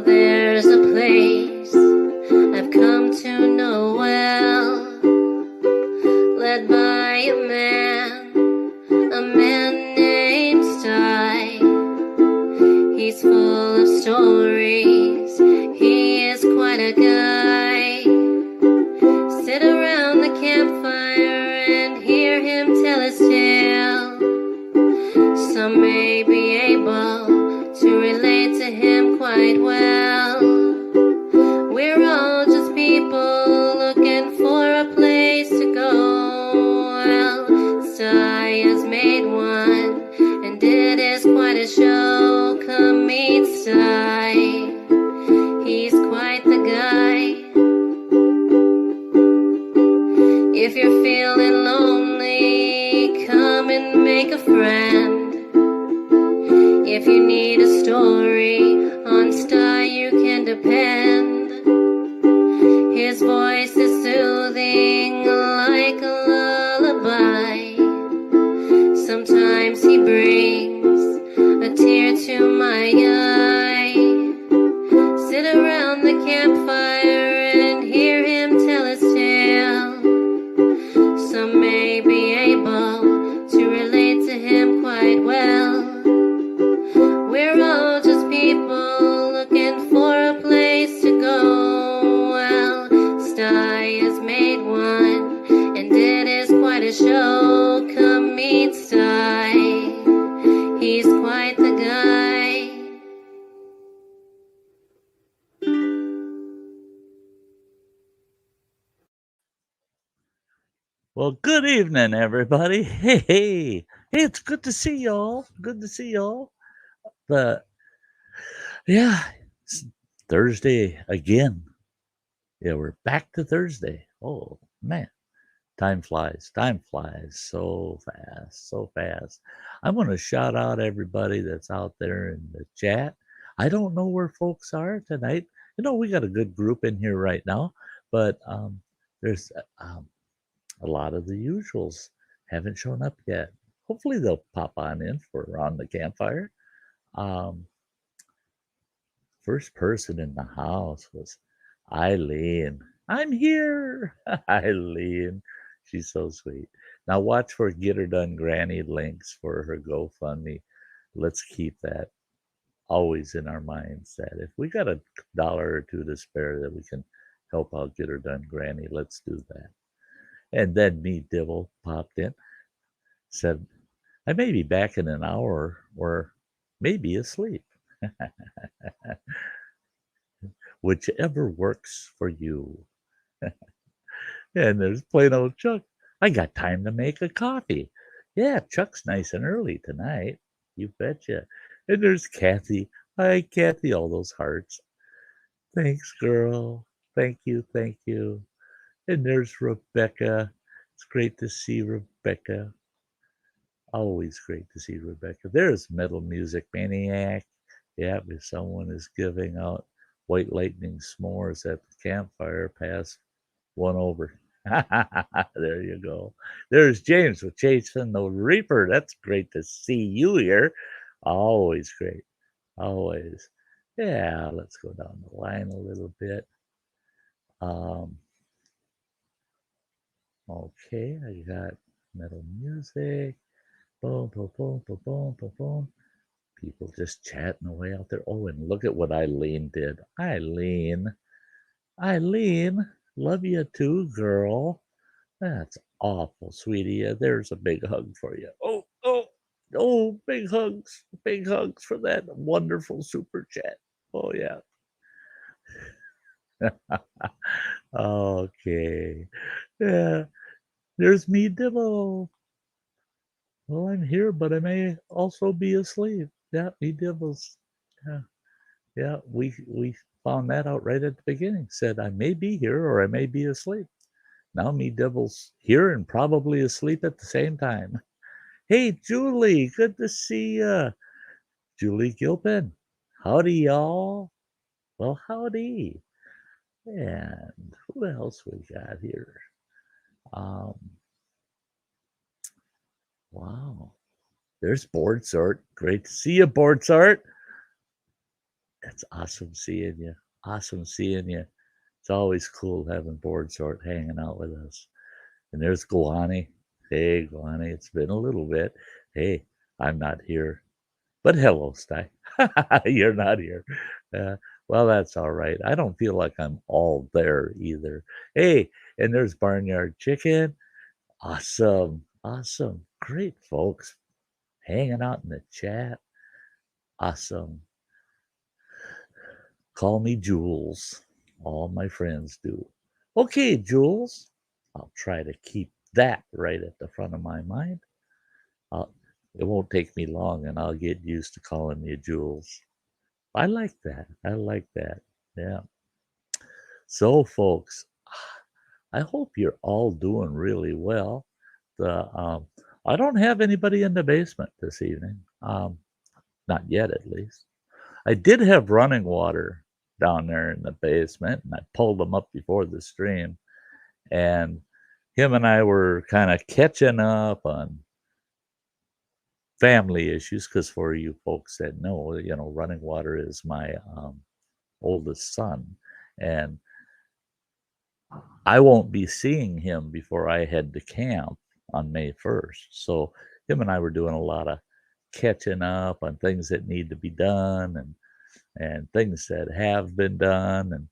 there's a place I've come to know well, led by a man named Sty. He's full of stories, he is quite a guy. Sit around the campfire and hear him tell his tale. Some may be able to relate to him quite well. We're all just people looking for a place to go. Well, Sty has made one, and it is quite a show. Come meet Sty, he's quite the guy. If you're feeling lonely, come and make a friend. If you need a story, on Sty you can depend. His voice is soothing like a lullaby. Sometimes he brings a tear to my eye. Sit around the campfire and hear him tell his tale. Some may be able to relate to him quite well. We're all just people looking for a place to go. Well, Sty has made one, and it is quite a show. Come meet Sty, he's quite the guy. Well, good evening, everybody. Hey, it's good to see y'all. Good to see y'all. It's Thursday again. Yeah, we're back to Thursday. Oh, man. Time flies so fast, so fast. I'm going to shout out everybody that's out there in the chat. I don't know where folks are tonight. We got a good group in here right now, but there's a lot of the usuals haven't shown up yet. Hopefully they'll pop on in for around the campfire. First person in the house was Eileen. I'm here. Eileen. She's so sweet. Now watch for Get Her Done Granny links for her GoFundMe. Let's keep that always in our minds that if we got $1 or $2 to spare that we can help out Get Her Done Granny, let's do that. And then me Dibble popped in, said, I may be back in an hour or maybe asleep. Whichever works for you. And there's plain old Chuck. I got time to make a coffee. Yeah, Chuck's nice and early tonight. You betcha. And there's Kathy. Hi, Kathy, all those hearts. Thanks, girl. Thank you. And there's Rebecca. It's great to see Rebecca. Always great to see Rebecca. There's Metal Music Maniac. Yeah, if someone is giving out White Lightning s'mores at the campfire, pass one over. There you go. There's James with Chasing the Reaper. That's great to see you here. Always great. Always. Yeah, let's go down the line a little bit. Okay, I got Metal Music. Boom, boom, boom, boom, boom, boom, boom. People just chatting away out there. Oh, and look at what Eileen did. Eileen, love you too, girl. That's awful, sweetie. There's a big hug for you. Oh, big hugs for that wonderful super chat. Oh, yeah. Okay. Yeah. There's me, Dibble. Well, I'm here, but I may also be asleep. Yeah, me Dibbles. Yeah, we found that out right at the beginning. Said I may be here or I may be asleep. Now me Dibbles here and probably asleep at the same time. Hey, Julie, good to see ya. Julie Gilpin. Howdy, y'all. Well, howdy. And who else we got here? Wow. There's Board Sort. Great to see you, Board Sort. it's awesome seeing you. Awesome seeing you. It's always cool having Board Sort hanging out with us. And there's Guani. Hey, Guani, it's been a little bit. Hey, I'm not here. But hello, Sty. You're not here. Uh, well, that's all right. I don't feel like I'm all there either. Hey, and there's Barnyard Chicken. Awesome. Awesome. Great folks hanging out in the chat. Awesome. Call me Jules. All my friends do. Okay, Jules. I'll try to keep that right at the front of my mind. It won't take me long and I'll get used to calling you Jules. I like that. I like that. Yeah. So, folks, I hope you're all doing really well. I don't have anybody in the basement this evening. Not yet, at least. I did have running water down there in the basement, and I pulled them up before the stream. And him and I were kind of catching up on family issues, because for you folks that know, running water is my oldest son, and I won't be seeing him before I head to camp on May 1st. So him and I were doing a lot of catching up on things that need to be done, and things that have been done,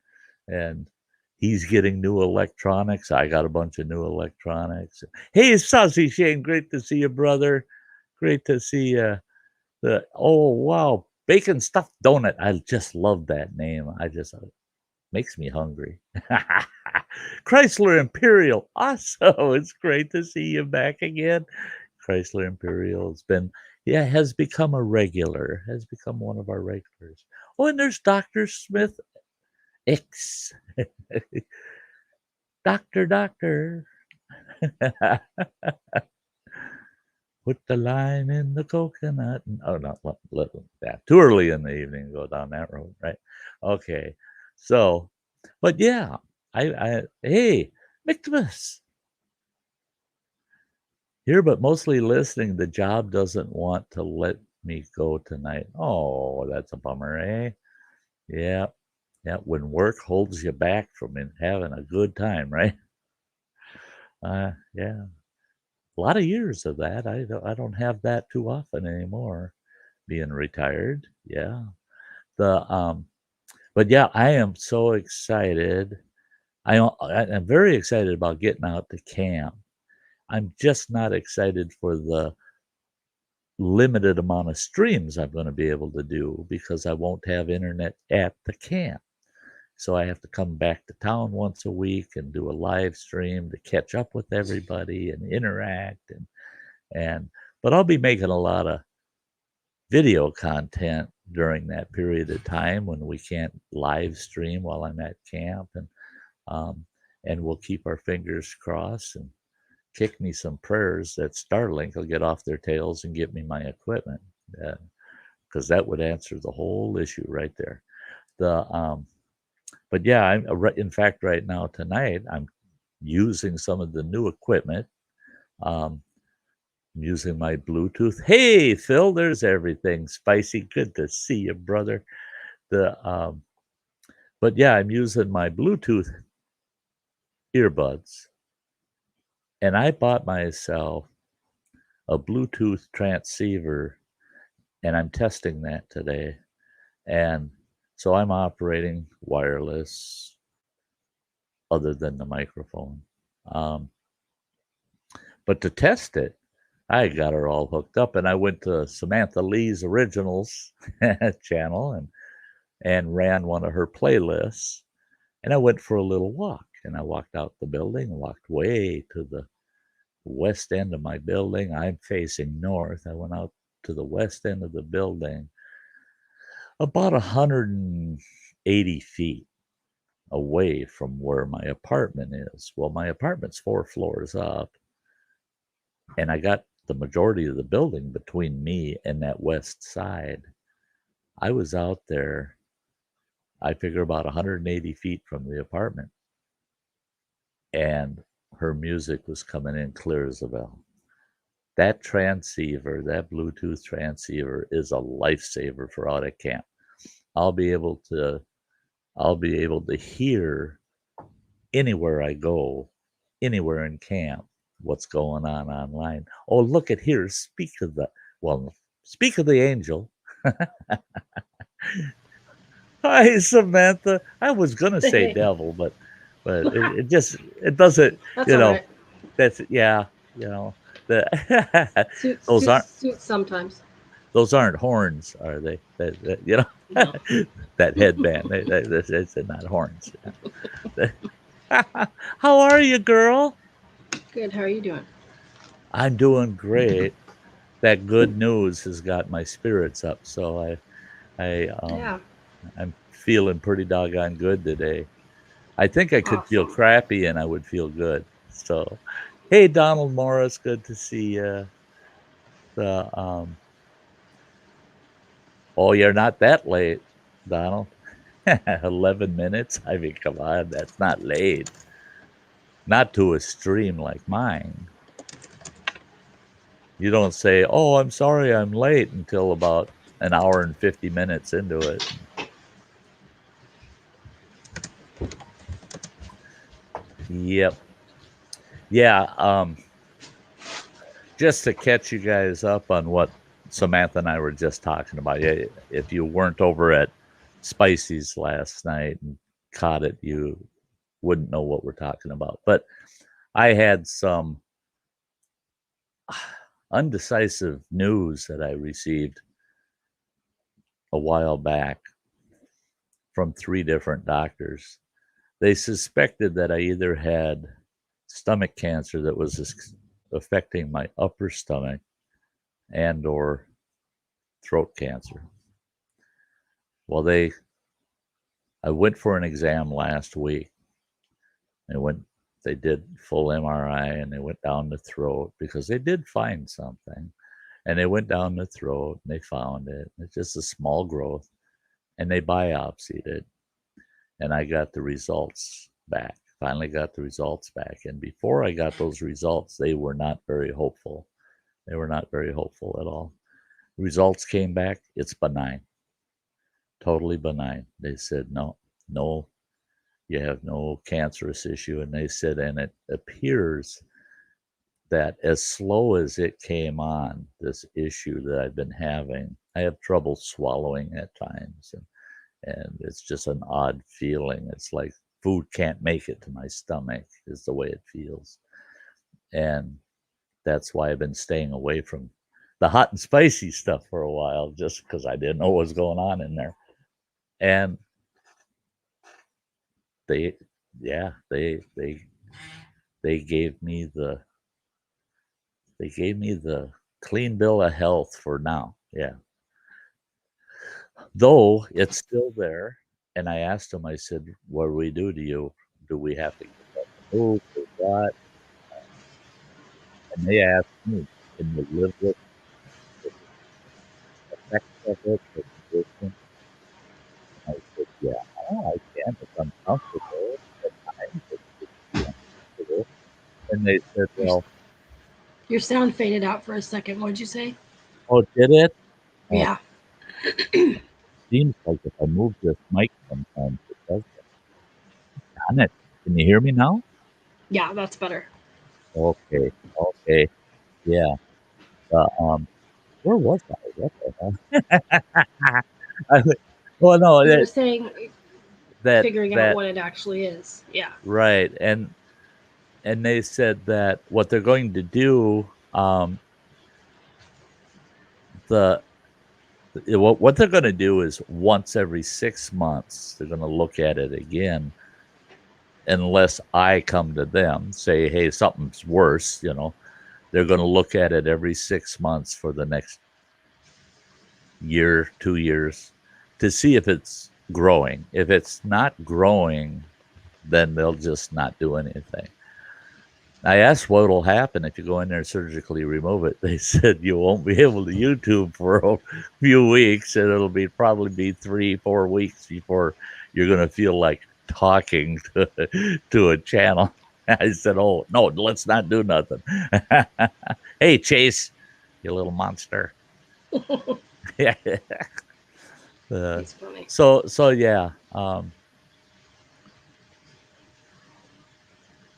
and he's getting new electronics. I got a bunch of new electronics. Hey, Saucy Shane, great to see you, brother. Great to see you. Oh wow, bacon stuffed donut. I just love that name. Makes me hungry. Chrysler Imperial, awesome. It's great to see you back again. Chrysler Imperial has become a regular, has become one of our regulars. Oh, and there's Dr. Smith X. Doctor. Put the lime in the coconut. Oh, not that. Too early in the evening to go down that road, right? Okay. So, but yeah, hey, Mictmas. Here, but mostly listening. The job doesn't want to let me go tonight. Oh, that's a bummer, eh? Yeah. Yeah. When work holds you back from having a good time, right? Yeah. A lot of years of that. I don't have that too often anymore, being retired. Yeah. But yeah, I am so excited. I'm very excited about getting out to camp. I'm just not excited for the limited amount of streams I'm going to be able to do, because I won't have internet at the camp. So I have to come back to town once a week and do a live stream to catch up with everybody and interact, but I'll be making a lot of video content during that period of time when we can't live stream while I'm at camp, and we'll keep our fingers crossed and kick me some prayers that Starlink will get off their tails and get me my equipment, because that would answer the whole issue right there. But yeah, in fact, right now tonight I'm using some of the new equipment. I'm using my Bluetooth. Hey, Phil, there's everything. Spicy, good to see you, brother. But yeah, I'm using my Bluetooth earbuds, and I bought myself a Bluetooth transceiver, and I'm testing that today. And so I'm operating wireless other than the microphone. But to test it, I got her all hooked up, and I went to Samantha Lee's Originals channel and ran one of her playlists. And I went for a little walk, and I walked out the building, walked way to the west end of my building. I'm facing north. I went out to the west end of the building, about 180 feet away from where my apartment is. Well, my apartment's 4 floors up, and I got the majority of the building between me and that west side. I was out there, I figure about 180 feet from the apartment, and her music was coming in clear as a bell. That transceiver, that Bluetooth transceiver, is a lifesaver for out at camp. I'll be able to hear anywhere I go, anywhere in camp, what's going on online. Oh, look at here. Speak of the angel. Hi, Samantha. I was gonna say devil, but it doesn't. That's all right. That's yeah. The Suits sometimes. those aren't horns, are they? No. That headband. It's not horns. How are you, girl? Good. How are you doing? I'm doing great. That good news has got my spirits up, so Yeah. I'm feeling pretty doggone good today. I think I could feel Awesome. crappy and I would feel good. So, hey, Donald Morris, good to see you. Oh, you're not that late, Donald. 11 minutes? I mean, come on, that's not late. Not to a stream like mine. You don't say, oh, I'm sorry I'm late until about an hour and 50 minutes into it. Yep. Yeah. Just to catch you guys up on what Samantha and I were just talking about. Yeah, if you weren't over at Spicy's last night and caught it, you wouldn't know what we're talking about. But I had some undecisive news that I received a while back from 3 different doctors. They suspected that I either had stomach cancer that was affecting my upper stomach and or throat cancer. Well, I went for an exam last week. They did full MRI and they went down the throat because they did find something. And they went down the throat and they found it. It's just a small growth. And they biopsied it. And I got the results back. Finally got the results back. And before I got those results, they were not very hopeful. They were not very hopeful at all. Results came back. It's benign. Totally benign. They said, no, you have no cancerous issue. And they said, and it appears that as slow as it came on, this issue that I've been having, I have trouble swallowing at times. And it's just an odd feeling. It's like food can't make it to my stomach, is the way it feels. And that's why I've been staying away from the hot and spicy stuff for a while, just because I didn't know what was going on in there. And they gave me the clean bill of health for now. Yeah. Though it's still there. And I asked them, I said, what do we do to you? Do we have to move or what? And they asked me, can you live with the effects of it, the condition? I said, yeah, I can if I'm comfortable. At times it's uncomfortable. And they said, well, Your sound faded out for a second. What'd you say? oh, did it? Oh, Yeah. seems like if I move this mic sometimes it does that. Darn it. Can you hear me now? Yeah, that's better. Okay. Okay. Yeah. Where was I? What the hell? Well, no, You were saying that figuring out what it actually is. Yeah. right, and they said that what they're going to do, what they're going to do is once every 6 months they're going to look at it again, unless I come to them say, hey, something's worse. They're going to look at it every 6 months for the next year, 2 years, to see if it's growing. If it's not growing, then they'll just not do anything. I asked what will happen if you go in there and surgically remove it. They said you won't be able to YouTube for a few weeks, and it'll probably be 3-4 weeks before you're going to feel like talking to a channel. I said, oh, no, let's not do nothing. Hey, Chase, you little monster. Yeah. He's funny. So yeah.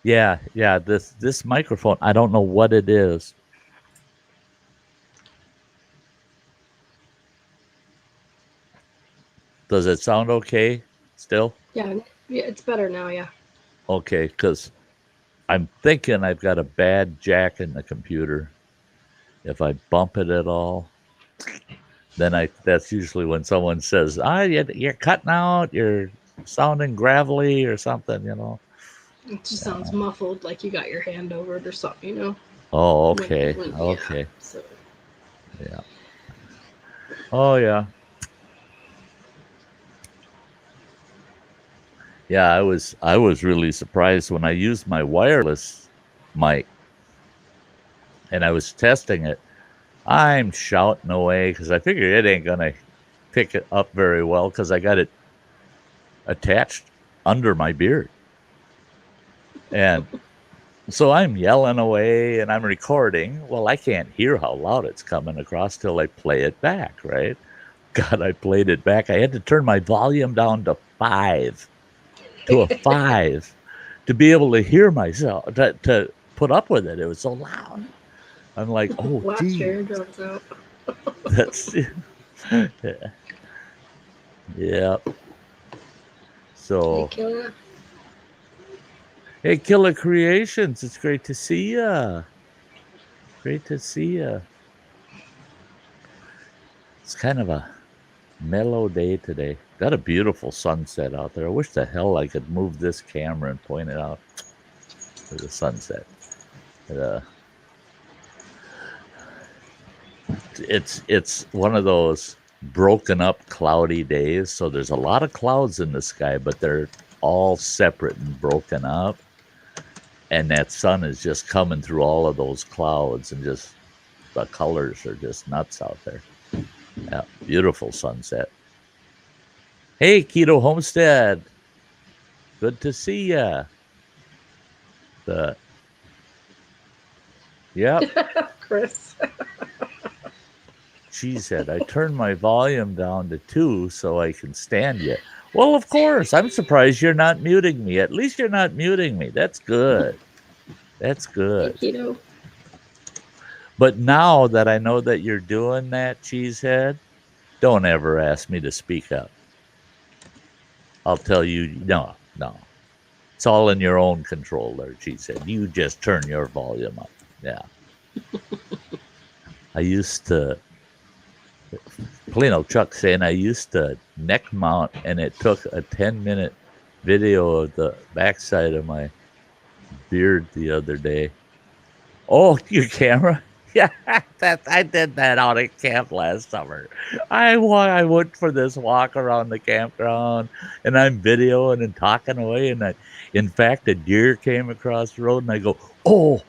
Yeah. This microphone, I don't know what it is. Does it sound okay still? Yeah, it's better now. Yeah. Okay, because I'm thinking I've got a bad jack in the computer. If I bump it at all, then that's usually when someone says, you're cutting out, you're sounding gravelly or something, you know. It just sounds muffled, like you got your hand over it or something, you know. Oh, okay. Yeah. Okay. So Yeah. Oh, yeah. Yeah, I was really surprised when I used my wireless mic and I was testing it. I'm shouting away because I figured it ain't gonna pick it up very well because I got it attached under my beard. And so I'm yelling away and I'm recording. Well, I can't hear how loud it's coming across till I play it back, right? God, I played it back. I had to turn my volume down to 5, to a 5, to be able to hear myself, to put up with it. It was so loud. I'm like, oh, blast your gee, eardrums out. that's, yeah. Hey, So, Killa. hey, Killer Creations, it's great to see ya. Great to see ya. It's kind of a mellow day today. Got a beautiful sunset out there. I wish the hell I could move this camera and point it out to the sunset. Uh, it's one of those broken up cloudy days. So there's a lot of clouds in the sky, but they're all separate and broken up. And that sun is just coming through all of those clouds, and just the colors are just nuts out there. Yeah, beautiful sunset. Hey, Keto Homestead, good to see ya. The Yep, Chris. she said, I turned my volume down to 2 so I can stand you. Well, of course. I'm surprised you're not muting me. At least you're not muting me. That's good. That's Hey, good. Keto. But now that I know that you're doing that, Cheesehead, don't ever ask me to speak up. I'll tell you, no, no. It's all in your own control there, Cheesehead. You just turn your volume up. Yeah. I used to, Chuck saying I used to neck mount, and it took a 10-minute video of the backside of my beard the other day. Oh, your camera? Yeah, I did that out at camp last summer. I went for this walk around the campground, and I'm videoing and talking away. And in fact, a deer came across the road, and I go, "Oh,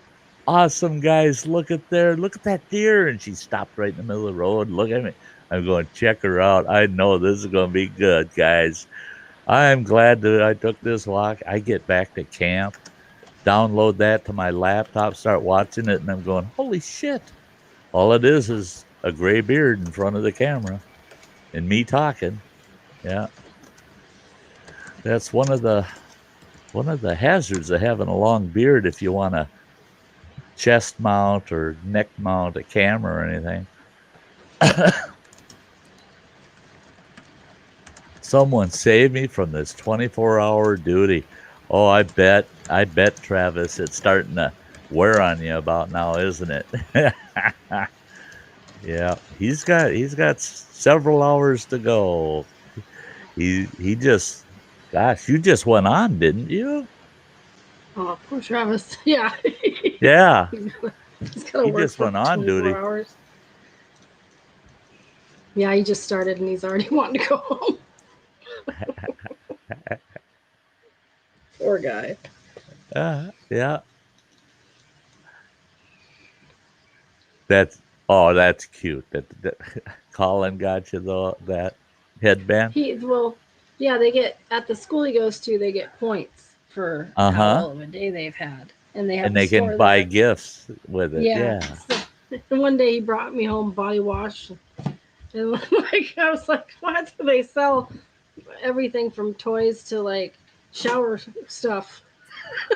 awesome, guys! Look at that deer!" And she stopped right in the middle of the road. Look at me. I'm going, check her out. I know this is going to be good, guys. I'm glad that I took this walk. I get back to camp, download that to my laptop, start watching it, and I'm going, holy shit. All it is a gray beard in front of the camera and me talking. Yeah. That's one of the hazards of having a long beard if you want to chest mount or neck mount a camera or anything. Someone save me from this 24-hour duty. Oh, I bet, Travis, it's starting to wear on you about now, isn't it? Yeah, he's got several hours to go. He just, gosh, you just went on, didn't you? Oh, poor Travis. Yeah. Yeah, He's got to he work just for went on 24 duty. hours. Yeah, he just started and he's already wanting to go home. Poor guy. Yeah. That's cute. That Colin got you that headband. Yeah, they get at the school he goes to. They get points for how well of a day they've had, and they have And a they can store buy there. gifts with it. Yeah. Yeah. So, and one day he brought me home body wash And like I was like, what? They sell everything from toys to like shower stuff.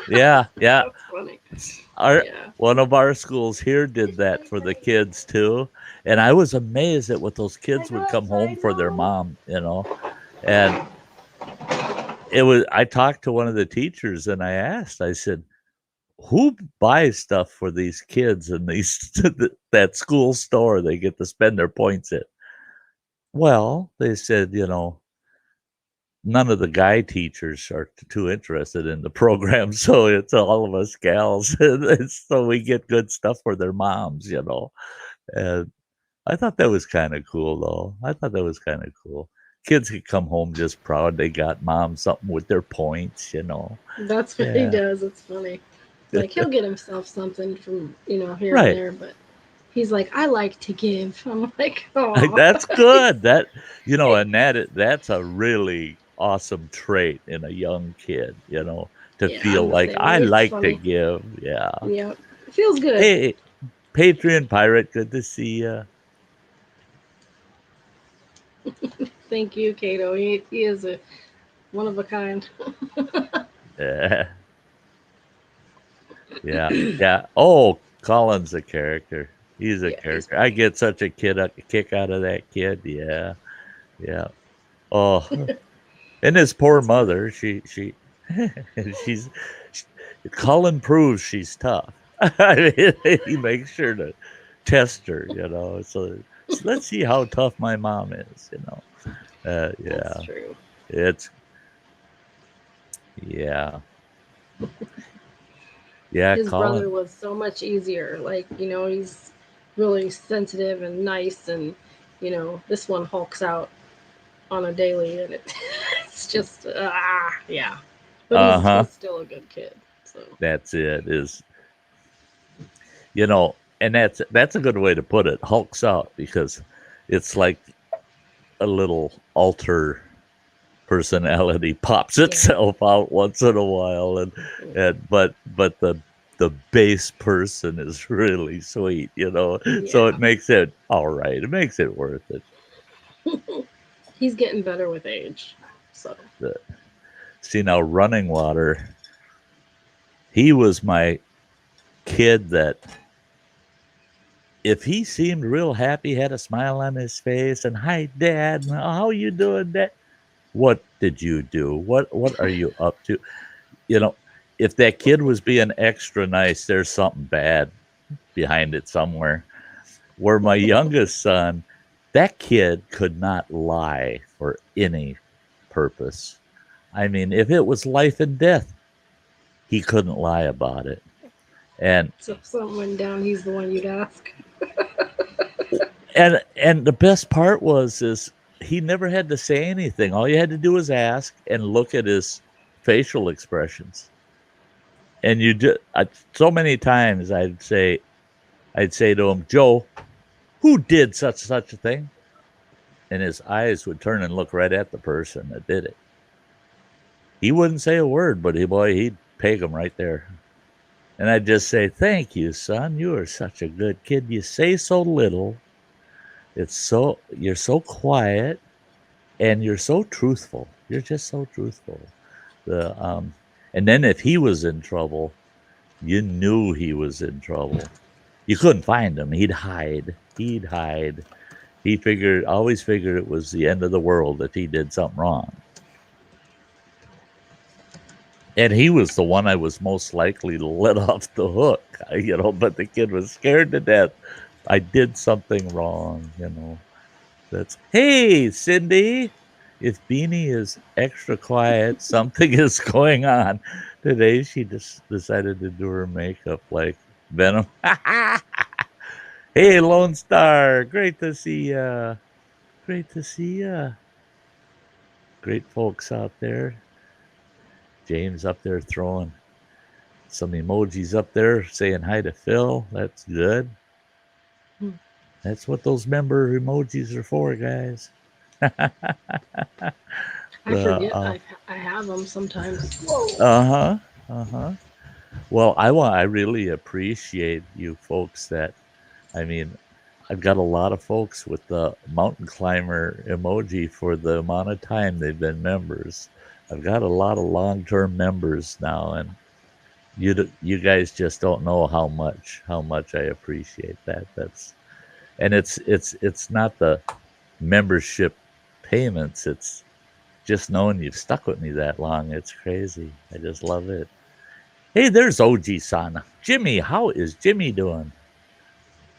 Yeah, yeah. That's funny. Our Yeah. one of our schools here did that for the kids too, and I was amazed at what those I kids go would come home outside for their now. mom, and it was. I talked to one of the teachers and I asked, I said, "Who buys stuff for these kids in these that school store they get to spend their points at?" Well, they said, none of the guy teachers are too interested in the program, so it's all of us gals, and so we get good stuff for their moms. And I thought that was kind of cool, though. I thought that was kind of cool. Kids could come home just proud they got mom something with their points. That's what he Yeah, does. It's funny. Like he'll get himself something from here and right. there, but he's like, I like to give. I'm like, oh, That's good. And that's a really awesome trait in a young kid, to yeah, I'm feel the like same I way. It's like to funny. give. Yeah. Yeah, it feels good. Hey, Patreon Pirate, good to see you. Thank you, Kato. He is a one of a kind. Yeah, yeah, yeah. Oh, Colin's a character. He's a Yeah, he's character. I funny. get such a kick out of that kid. Yeah, yeah. Oh, and his poor That's funny. mother. She, she's. She, Colin proves she's tough. I mean, he makes sure to test her. So let's see how tough my mom is. That's Yeah, true. it's yeah, yeah. His brother Colin. was so much easier. Like, he's really sensitive and nice, and this one hulks out on a daily, and it's just yeah. But Uh he's huh. he's still a good kid. So That's it. And that's a good way to put it. Hulks out because it's like a little alter personality pops yeah, itself out once in a while, but the base person is really sweet. So yeah. it makes it all right. It makes it worth it. He's getting better with age. So The, See now, running water. He was my kid that if he seemed real happy, had a smile on his face, and hi, Dad, how you doing, Dad? What did you do? What are you up to? You know, if that kid was being extra nice, there's something bad behind it somewhere. Where my youngest son, that kid could not lie for any purpose. I mean, if it was life and death, he couldn't lie about it. And so if something went down, he's the one you'd ask. and the best part was is he never had to say anything. All you had to do was ask and look at his facial expressions. And so many times I'd say to him, Joe, who did such a thing? And his eyes would turn and look right at the person that did it. He wouldn't say a word, but he'd peg him right there. And I'd just say, thank you, son. You are such a good kid. You say so little. You're so quiet and you're so truthful. You're just so truthful. The and then if he was in trouble, you knew he was in trouble. You couldn't find him. He'd hide. He'd hide. Always figured it was the end of the world if he did something wrong. And he was the one I was most likely to let off the hook, but the kid was scared to death. I did something wrong. Hey, Cindy. If Beanie is extra quiet, something is going on. Today she just decided to do her makeup like Venom. Hey, Lone Star. Great to see ya. Great to see ya. Great folks out there. James up there throwing some emojis up there saying hi to Phil. That's good. Hmm. That's what those member emojis are for, guys. I the forget I have them sometimes. Whoa. uh-huh. Uh-huh. Well, I really appreciate you folks that I mean, I've got a lot of folks with the mountain climber emoji for the amount of time they've been members. I've got a lot of long-term members now, and you guys just don't know how much I appreciate that. And it's not the membership payments. It's just knowing you've stuck with me that long. It's crazy. I just love it. Hey, there's OG-san. Jimmy, how is Jimmy doing?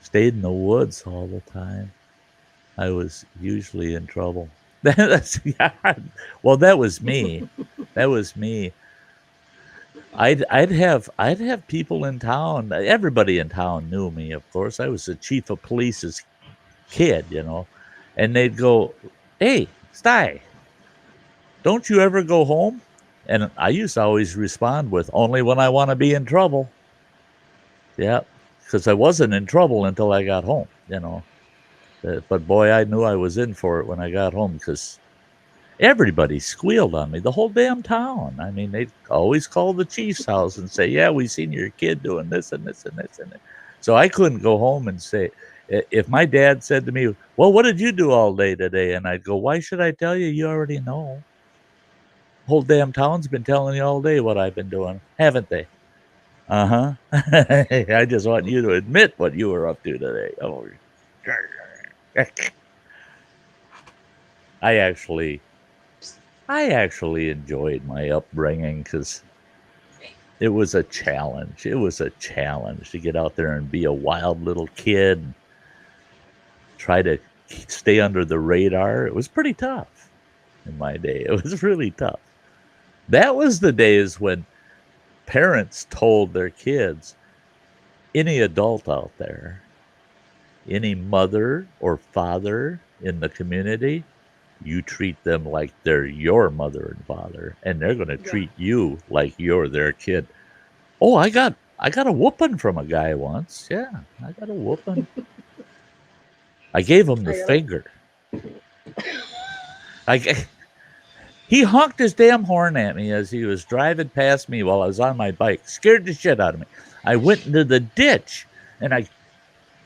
Stayed in the woods all the time. I was usually in trouble. Well, that was me. That was me. I'd have people in town. Everybody in town knew me, of course. I was the chief of police's kid, and they'd go, "Hey, Sty, don't you ever go home?" And I used to always respond with, "Only when I want to be in trouble." Yeah, because I wasn't in trouble until I got home, But boy, I knew I was in for it when I got home because everybody squealed on me, the whole damn town. I mean, they'd always call the chief's house and say, "Yeah, we seen your kid doing this and this and this and this." So I couldn't go home and say, if my dad said to me, "Well, what did you do all day today?" And I'd go, "Why should I tell you? You already know. Whole damn town's been telling you all day what I've been doing, haven't they?" Uh-huh. I just want you to admit what you were up to today. Oh, I actually enjoyed my upbringing because it was a challenge. It was a challenge to get out there and be a wild little kid, try to stay under the radar. It was pretty tough in my day. It was really tough. That was the days when parents told their kids, any adult out there, any mother or father in the community, you treat them like they're your mother and father, and they're going to treat you like you're their kid. Oh, I got a whooping from a guy once. Yeah, I got a whooping. I gave him the finger. He honked his damn horn at me as he was driving past me while I was on my bike. Scared the shit out of me. I went into the ditch and I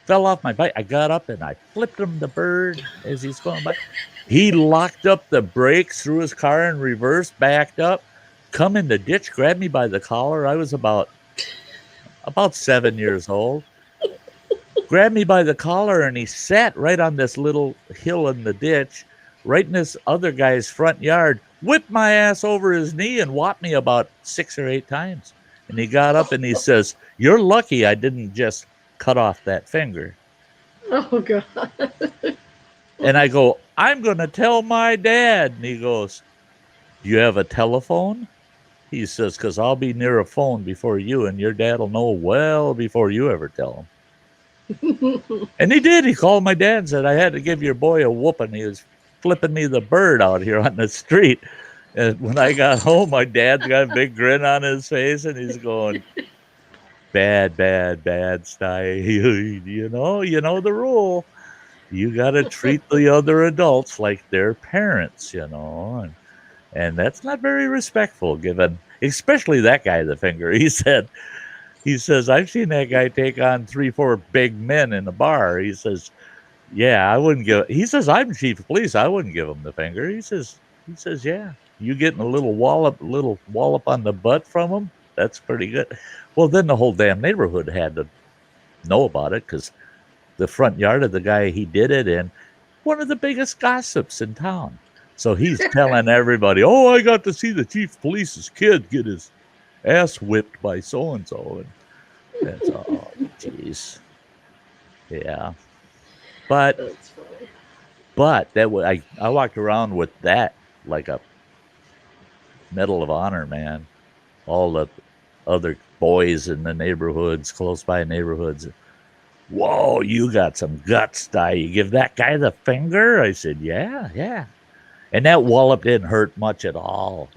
fell off my bike. I got up and I flipped him the bird as he's going by. He locked up the brakes, threw his car in reverse, backed up, come in the ditch, grabbed me by the collar. I was about 7 years old. Grabbed me by the collar and he sat right on this little hill in the ditch, right in this other guy's front yard, whipped my ass over his knee and whopped me about 6 or 8 times. And he got up and he says, "You're lucky I didn't just cut off that finger." Oh, God. And I go, "I'm going to tell my dad." And he goes, "Do you have a telephone?" He says, "Because I'll be near a phone before you, and your dad will know well before you ever tell him." And he did. He called my dad and said, "I had to give your boy a whooping. He was flipping me the bird out here on the street." And when I got home, my dad's got a big grin on his face, and he's going, "Bad, bad, bad, Sty. You know the rule. You got to treat the other adults like they're parents, And that's not very respectful, given, especially that guy, the finger." He says, "I've seen that guy take on 3-4 big men in a bar." He says, "Yeah, I wouldn't give." He says, "I'm chief of police. I wouldn't give him the finger." He says, "Yeah, you getting a little wallop on the butt from him? That's pretty good." Well, then the whole damn neighborhood had to know about it because the front yard of the guy he did it in, one of the biggest gossips in town. So he's telling everybody, "Oh, I got to see the chief of police's kid get his ass whipped by so-and-so." And that's, oh, jeez. Yeah. But That's funny. that was, I walked around with that like a Medal of Honor, man. All the other boys in the neighborhoods, close by neighborhoods, "Whoa, you got some guts, Sty. You give that guy the finger?" I said, yeah. And that wallop didn't hurt much at all,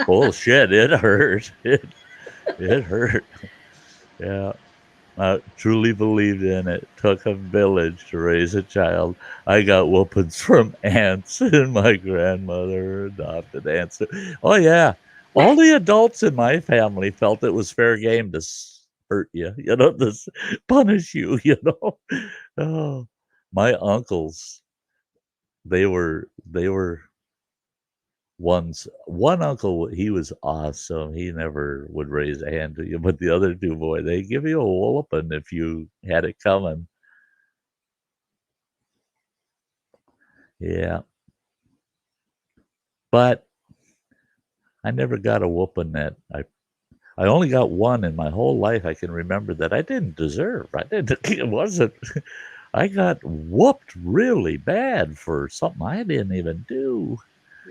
Bullshit, it hurt. It hurt. Yeah. I truly believed in it. Took a village to raise a child. I got whoopings from aunts and my grandmother adopted aunts. Oh, yeah. All the adults in my family felt it was fair game to hurt you, to punish you, Oh, my uncles, they were one uncle, he was awesome. He never would raise a hand to you, but the other two, boy, they give you a whooping if you had it coming. Yeah. But I never got a whooping that I only got one in my whole life I can remember that I didn't deserve. I didn't it wasn't I got whooped really bad for something I didn't even do.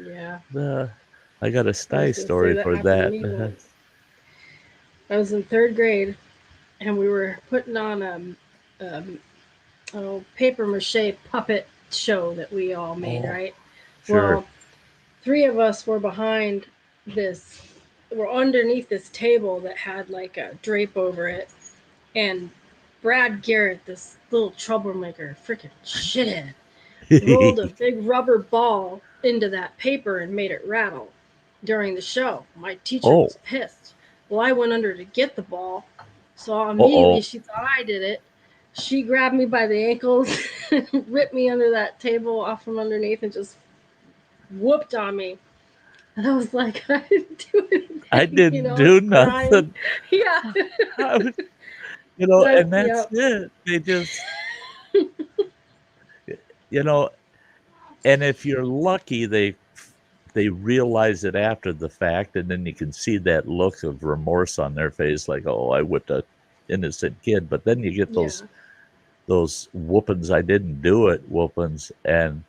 Yeah. I got a I was Sty gonna say story that for happened to that. me once. I was in third grade, and we were putting on a paper mache puppet show that we all made, Oh, right? sure. Well, three of us were behind this, were underneath this table that had like a drape over it, and Brad Garrett, this little troublemaker, freaking shithead, rolled a big rubber ball into that paper and made it rattle during the show. My teacher Oh, was pissed. Well, I went under to get the ball, so immediately uh-oh. she thought I did it. She grabbed me by the ankles, ripped me under that table off from underneath, and just whooped on me. And I was like, I didn't do I anything. didn't I was do crying. nothing. Yeah. I was, But, and that's yep. it. They just, you know, and if you're lucky, they realize it after the fact, and then you can see that look of remorse on their face, like, "Oh, I whipped a innocent kid." But then you get Yeah. those whoopings, I didn't do it whoopings, and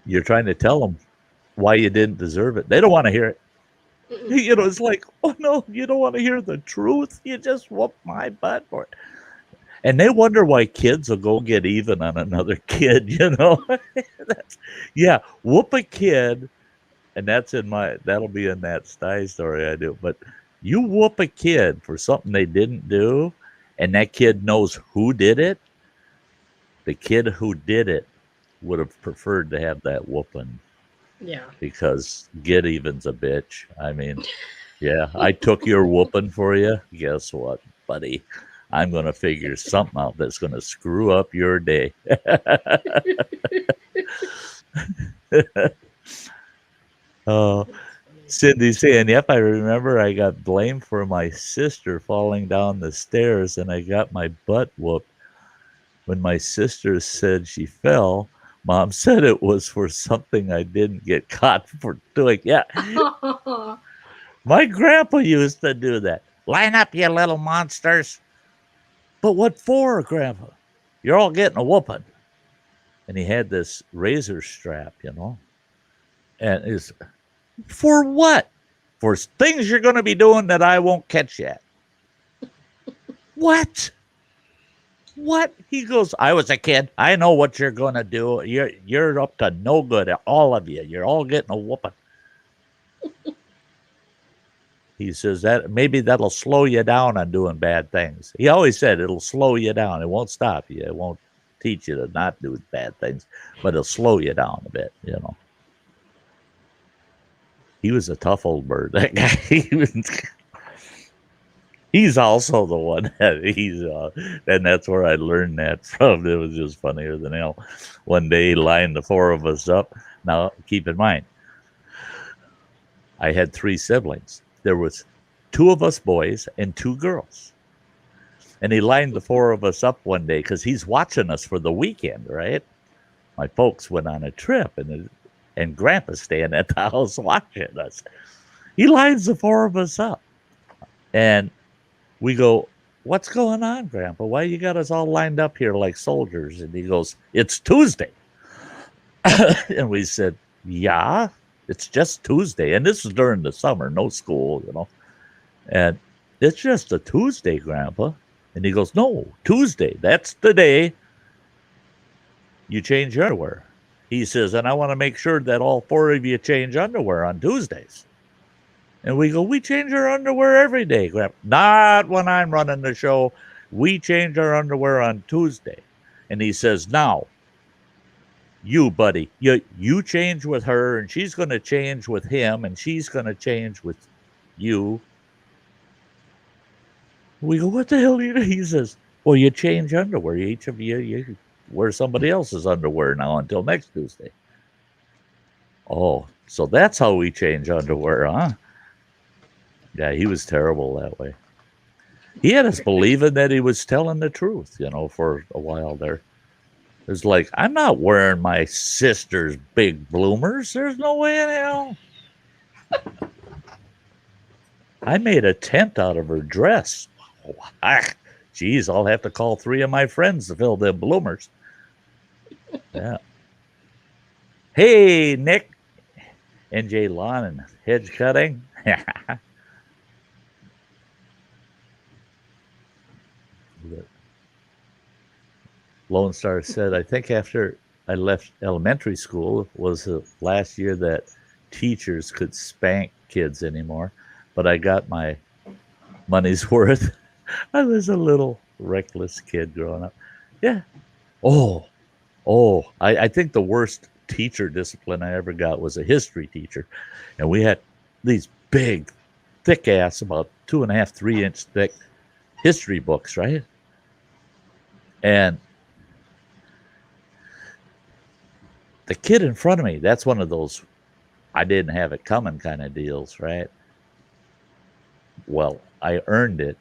you're trying to tell them why you didn't deserve it. They don't want to hear it. Mm-mm. It's like, oh no, you don't want to hear the truth. You just whooped my butt for it. And they wonder why kids will go get even on another kid. Yeah, whoop a kid, and that'll be in that Sty story I do. But you whoop a kid for something they didn't do, and that kid knows who did it, the kid who did it would have preferred to have that whooping, Yeah. because get even's a bitch. I mean, yeah, I took your whooping for you. Guess what, buddy? I'm going to figure something out that's going to screw up your day. Oh, Cindy's saying, yep, I remember I got blamed for my sister falling down the stairs, and I got my butt whooped. When my sister said she fell, Mom said it was for something I didn't get caught for doing. Yeah, my grandpa used to do that. Line up, you little monsters. But what for, Grandpa? You're all getting a whooping. And he had this razor strap. And it's for what? For things you're going to be doing that I won't catch yet. What? What? He goes, I was a kid. I know what you're going to do. You're up to no good, all of you. You're all getting a whooping. He says that maybe that'll slow you down on doing bad things. He always said it'll slow you down. It won't stop you. It won't teach you to not do bad things, but it'll slow you down a bit. He was a tough old bird. That guy. He's also the one that and that's where I learned that from. It was just funnier than hell. One day he lined the four of us up. Now, keep in mind, I had three siblings. There was two of us boys and two girls. And he lined the four of us up one day because he's watching us for the weekend, right? My folks went on a trip, and Grandpa's staying at the house watching us. He lines the four of us up. And we go, what's going on, Grandpa? Why you got us all lined up here like soldiers? And he goes, it's Tuesday. And we said, yeah, it's just Tuesday. And this is during the summer, no school. And it's just a Tuesday, Grandpa. And he goes, no, Tuesday. That's the day you change your underwear. He says, and I want to make sure that all four of you change underwear on Tuesdays. And we go, we change our underwear every day, Grandpa. Not when I'm running the show. We change our underwear on Tuesday. And he says, now, you, buddy, you change with her, and she's going to change with him, and she's going to change with you. We go, what the hell? He says, well, you change underwear. Each of you wear somebody else's underwear now until next Tuesday. Oh, so that's how we change underwear, huh? Yeah, he was terrible that way. He had us believing that he was telling the truth, for a while there. It was like, I'm not wearing my sister's big bloomers. There's no way in hell. I made a tent out of her dress. Geez, I'll have to call 3 of my friends to fill them bloomers. Yeah. Hey, Nick. NJ Lawn and Hedge Cutting. Lone Star said, I think after I left elementary school was the last year that teachers could spank kids anymore, but I got my money's worth. I was a little reckless kid growing up. Yeah. Oh, I think the worst teacher discipline I ever got was a history teacher. And we had these big, thick ass, about 2.5, 3 inch thick history books, right? And the kid in front of me, that's one of those I didn't have it coming kind of deals, right? Well, I earned it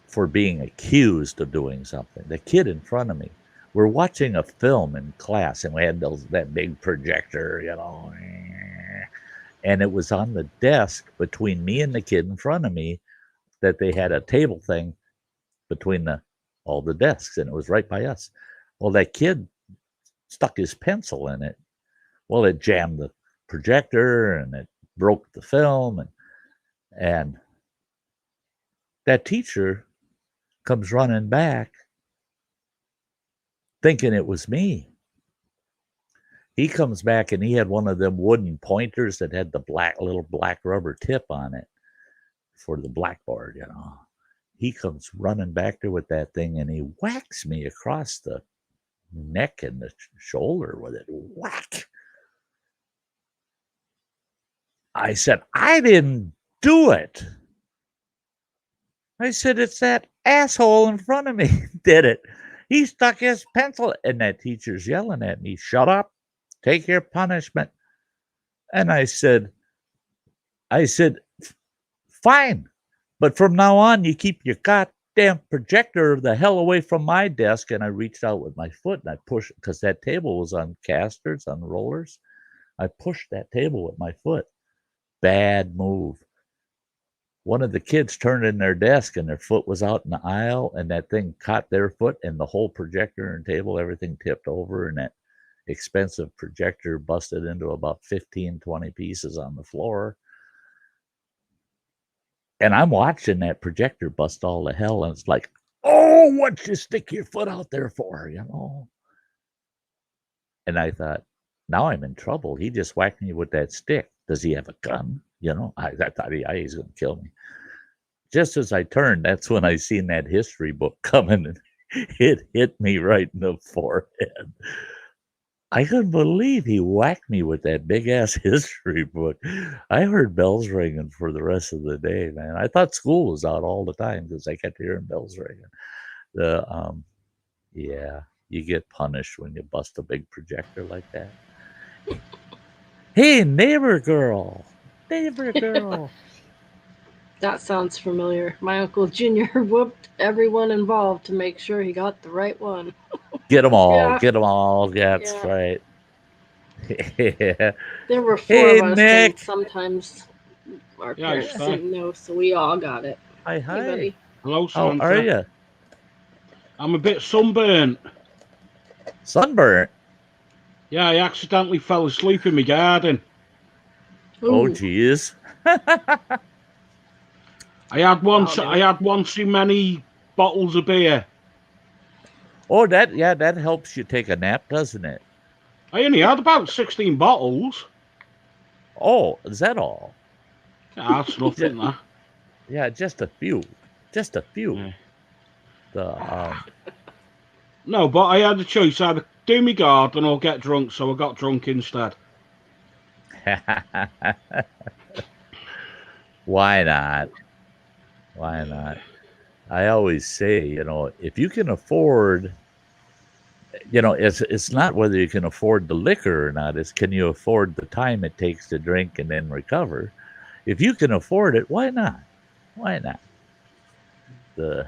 for being accused of doing something. The kid in front of me, we're watching a film in class, and we had that big projector, and it was on the desk between me and the kid in front of me that they had a table thing between all the desks, and it was right by us. Well, that kid stuck his pencil in it. Well, it jammed the projector and it broke the film, and that teacher comes running back thinking it was me. He comes back and he had one of them wooden pointers that had the little black rubber tip on it for the blackboard, He comes running back there with that thing and he whacks me across the neck and the shoulder with it. Whack. I said, I didn't do it. I said, it's that asshole in front of me did it. He stuck his pencil, and that teacher's yelling at me, shut up, take your punishment. And I said, fine, but from now on, you keep your goddamn projector the hell away from my desk. And I reached out with my foot and I pushed, because that table was on casters, on rollers. I pushed that table with my foot. Bad move. One of the kids turned in their desk and their foot was out in the aisle, and that thing caught their foot, and the whole projector and table, everything tipped over, and that expensive projector busted into about 15, 20 pieces on the floor. And I'm watching that projector bust all to hell, and it's like, oh, what'd you stick your foot out there for, And I thought, now I'm in trouble. He just whacked me with that stick. Does he have a gun? I thought he's going to kill me. Just as I turned, that's when I seen that history book coming, and it hit me right in the forehead. I couldn't believe he whacked me with that big ass history book. I heard bells ringing for the rest of the day, man. I thought school was out all the time because I kept hearing bells ringing. Yeah, you get punished when you bust a big projector like that. Hey, neighbor girl. That sounds familiar. My Uncle Junior whooped everyone involved to make sure he got the right one. Get them all. Yeah. Get them all. That's Yeah. right. Yeah. There were 4 Hey, of us, Nick. and sometimes our Yeah, parents Sty. didn't know, so we all got it. Hi. Hey, buddy. Hello, How Santa. are you? I'm a bit sunburnt. Sunburnt? Yeah, I accidentally fell asleep in my garden. Oh, Ooh. geez. I had one. That'll do I had one too many bottles of beer. Oh, that helps you take a nap, doesn't it? I only had about 16 bottles. Oh, is that all? Yeah, that's nothing. That. Yeah, just a few. Just a few. Yeah. No, but I had a choice: either do my garden or get drunk. So I got drunk instead. Why not? Why not? I always say, if you can afford, it's not whether you can afford the liquor or not. It's can you afford the time it takes to drink and then recover. If you can afford it, why not? Why not? The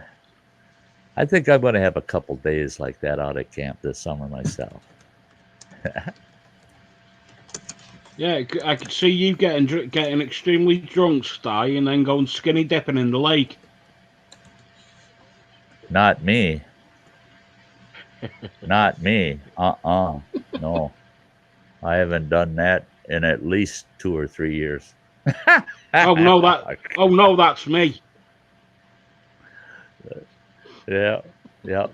I think I'm going to have a couple days like that out at camp this summer myself. Yeah, I could see you getting extremely drunk, Sty, and then going skinny dipping in the lake. Not me. Not me. No. I haven't done that in at least 2 or 3 years. Oh no, that's me. Yeah. Yeah.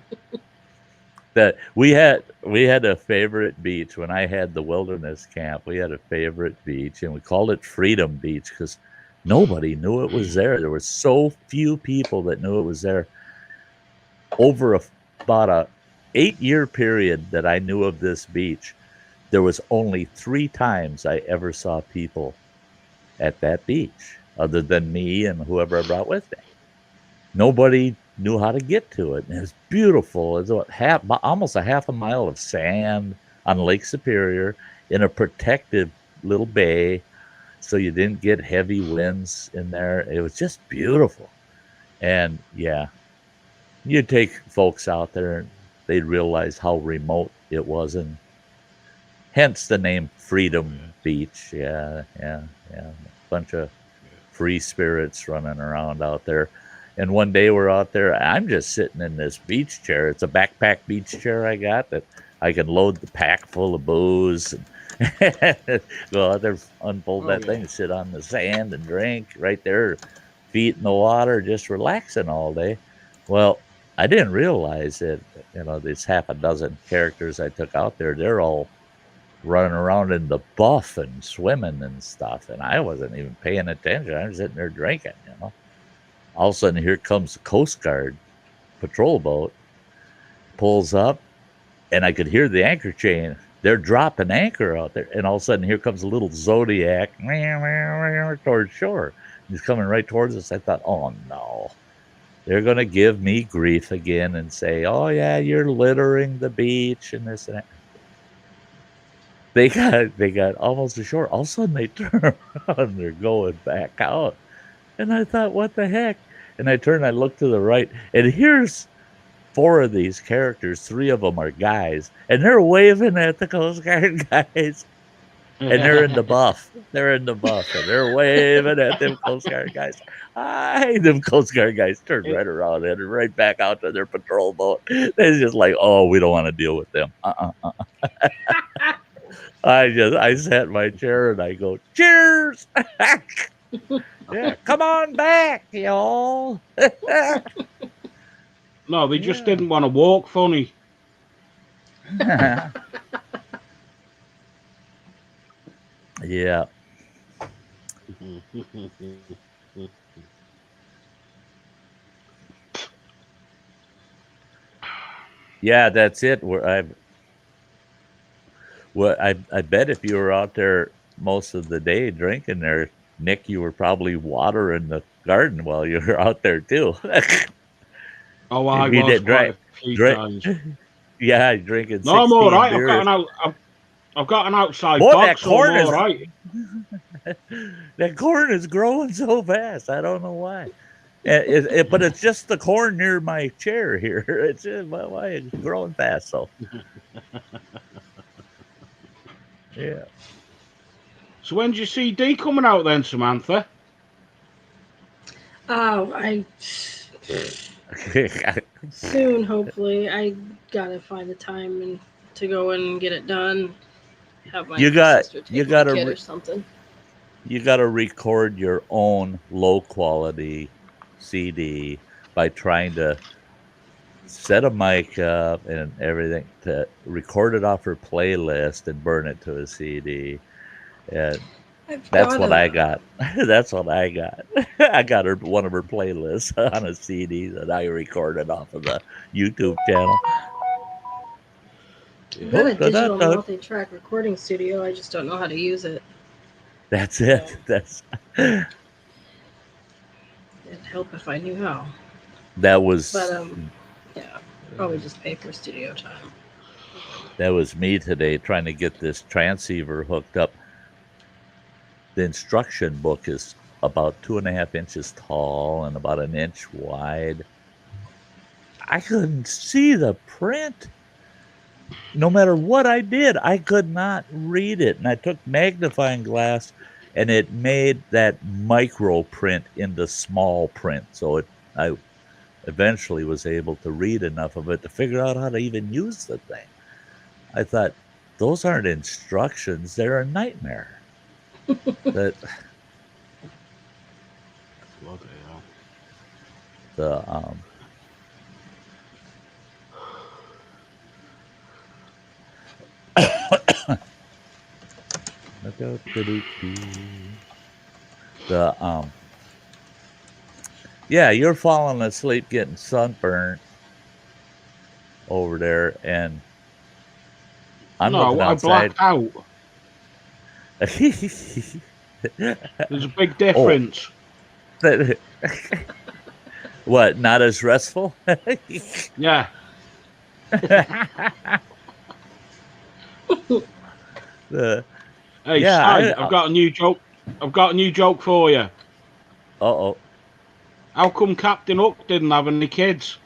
That we had a favorite beach when I had the wilderness camp. We had a favorite beach and we called it Freedom Beach because nobody knew it was there. There were so few people that knew it was there. Over about a 8-year period that I knew of this beach, there was only 3 times I ever saw people at that beach, other than me and whoever I brought with me. Nobody knew how to get to it. And it was beautiful. It was almost a half a mile of sand on Lake Superior in a protective little bay, so you didn't get heavy winds in there. It was just beautiful. And yeah, you take folks out there and they'd realize how remote it was, and hence the name Freedom Beach. Yeah. Bunch of free spirits running around out there. And one day we're out there. I'm just sitting in this beach chair. It's a backpack beach chair I got that I can load the pack full of booze and go out there, unfold that thing, and sit on the sand and drink right there, feet in the water, just relaxing all day. Well, I didn't realize that, these half a dozen characters I took out there, they're all running around in the buff and swimming and stuff. And I wasn't even paying attention. I was sitting there drinking. All of a sudden, here comes the Coast Guard patrol boat, pulls up, and I could hear the anchor chain. They're dropping anchor out there. And all of a sudden, here comes a little Zodiac towards shore. He's coming right towards us. I thought, oh, no. They're going to give me grief again and say, oh, yeah, you're littering the beach and this and that. They got almost ashore. All of a sudden, they turn around. They're going back out. And I thought, what the heck? And I turned, I looked to the right, and here's 4 of these characters. 3 of them are guys, and they're waving at the Coast Guard guys. And they're in the buff. They're in the buff, and they're waving at them Coast Guard guys. Hi, them Coast Guard guys turned right around and right back out to their patrol boat. They're just like, oh, we don't want to deal with them. I sat in my chair and I go, cheers. Yeah, come on back, y'all. No, they just didn't want to walk funny. Yeah. Yeah, that's it. I bet if you were out there most of the day drinking there, Nick, you were probably watering the garden while you were out there too. Oh, I was quite a few times. Yeah, drinking. No, I'm all right. Beers. I've got an outside Boy, box. that corn so I'm all right. That corn is growing so fast. I don't know why. But it's just the corn near my chair here. It's why it's growing fast. So, yeah. So when's your CD coming out then, Samantha? I soon, hopefully. I gotta find the time and to go in and get it done. Have my sister take my kid or something. You got to record your own low quality CD by trying to set a mic up and everything to record it off her playlist and burn it to a CD. And that's what I got. That's what I got. I got her one of her playlists on a CD that I recorded off of the YouTube channel. I've got a digital multi-track recording studio. I just don't know how to use it. That's it. That's. It'd help if I knew how. That was But yeah, probably just pay for studio time. that was me today trying to get this transceiver hooked up. The instruction book is about 2.5 inches tall and about an inch wide. I couldn't see the print. No matter what I did, I could not read it. And I took magnifying glass and it made that micro print into small print. So I eventually was able to read enough of it to figure out how to even use the thing. I thought, those aren't instructions, they're a nightmare. That Bloody hell. the the yeah, you're falling asleep getting sunburned over there, and I'm No, looking I outside. blacked out. There's a big Oh, difference. that, what? Not as restful? Yeah. Hey, Yeah, Sty, I've got a new joke. I've got a new joke for you. Uh-oh. How come Captain Hook didn't have any kids?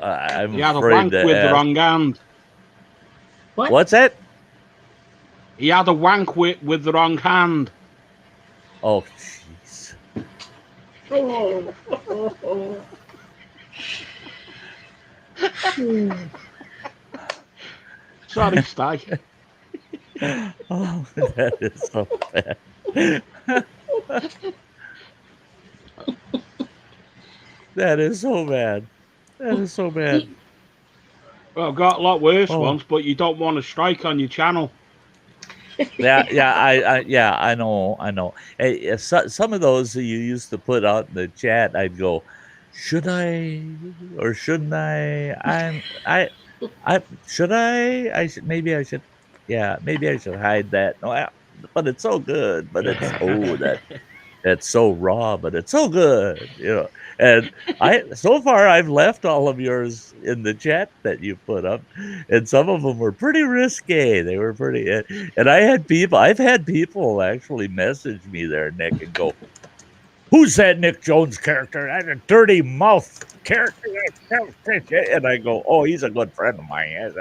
I'm He had a afraid wank to with the ask. wrong hand. What? What's that? He had a wank with the wrong hand. Oh, jeez. Sorry, Sty. Oh, that is so bad. That is so bad. That is so bad. Well, I've got a lot worse Oh. ones, but you don't want to strike on your channel. Yeah, I know. Hey, some of those that you used to put out in the chat, I'd go, should I or shouldn't I? Should I? Maybe I should. Yeah, maybe I should hide that. No, but it's so good. But it's that's so raw, but it's so good, And so far I've left all of yours in the chat that you put up, and some of them were pretty risque. They were pretty, and I've had people actually message me there, Nick, and go, "Who's that Nick Jones character? That's a dirty mouth character." And I go, "Oh, he's a good friend of mine." And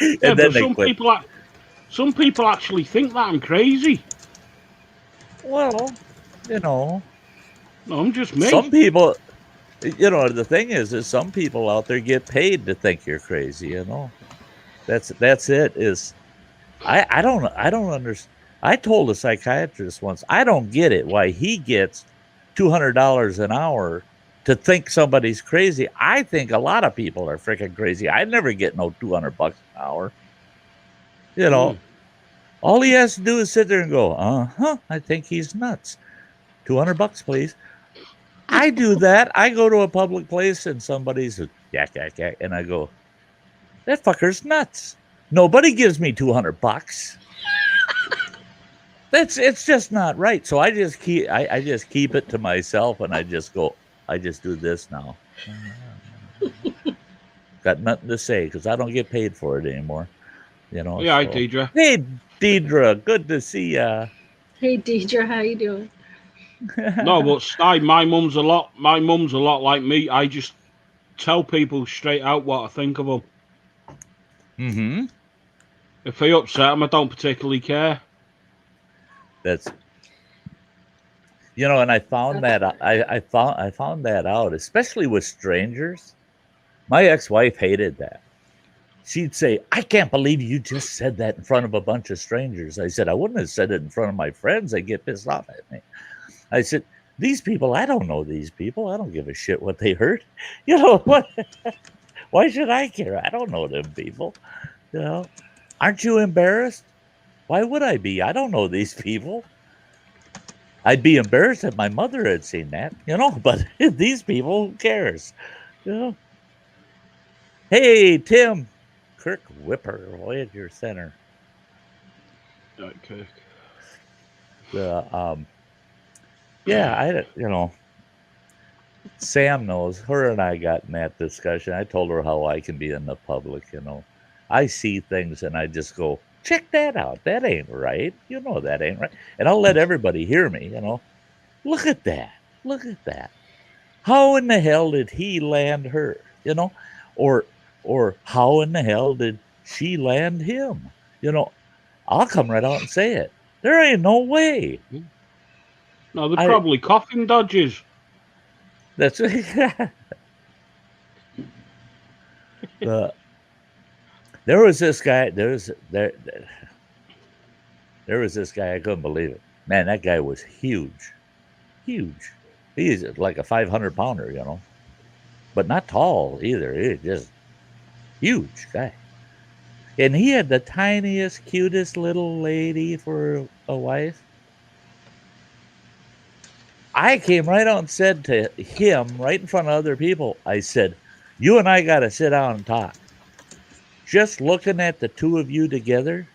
Yeah, then but they quit. some people actually think that I'm crazy. Well, No, I'm just me. some people. The thing is some people out there get paid to think you're crazy. That's it. Is I don't understand. I told a psychiatrist once, I don't get it why he gets $200 an hour to think somebody's crazy. I think a lot of people are freaking crazy. I never get no $200 an hour. All he has to do is sit there and go, I think he's nuts. $200, please. I do that. I go to a public place and somebody's yak, and I go, that fucker's nuts. Nobody gives me $200. It's just not right. So I just keep it to myself, and I just go, I just do this now. Got nothing to say because I don't get paid for it anymore. Yeah, so. hi, Deidre. Hey, Deidre, good to see ya. Hey, Deidre, how you doing? No, but Sty, my mum's a lot like me. I just tell people straight out what I think of them. Mm-hmm. If they upset them, I don't particularly care. That's and I found that I found that out, especially with strangers. My ex-wife hated that. She'd say, I can't believe you just said that in front of a bunch of strangers. I said, I wouldn't have said it in front of my friends. They get pissed off at me. I said, these people, I don't know these people. I don't give a shit what they heard. What? Why should I care? I don't know them people. Aren't you embarrassed? Why would I be? I don't know these people. I'd be embarrassed if my mother had seen that, but these people, who cares? Hey, Tim. Kirk Whipper, way at your center. Right, Kirk. Yeah, Sam knows. Her and I got in that discussion. I told her how I can be in the public. I see things and I just go, check that out. That ain't right. That ain't right. And I'll let everybody hear me. Look at that. Look at that. How in the hell did he land her? Or or how in the hell did she land him? You know, I'll come right out and say it. There ain't no way. No, they're I probably coughing dodges. that's the there was this guy. There was this guy. I couldn't believe it. Man, that guy was huge, huge. He's like a 500 pounder, but not tall either. He's just huge guy. And he had the tiniest, cutest little lady for a wife. I came right out and said to him, right in front of other people, I said, you and I got to sit down and talk. Just looking at the two of you together,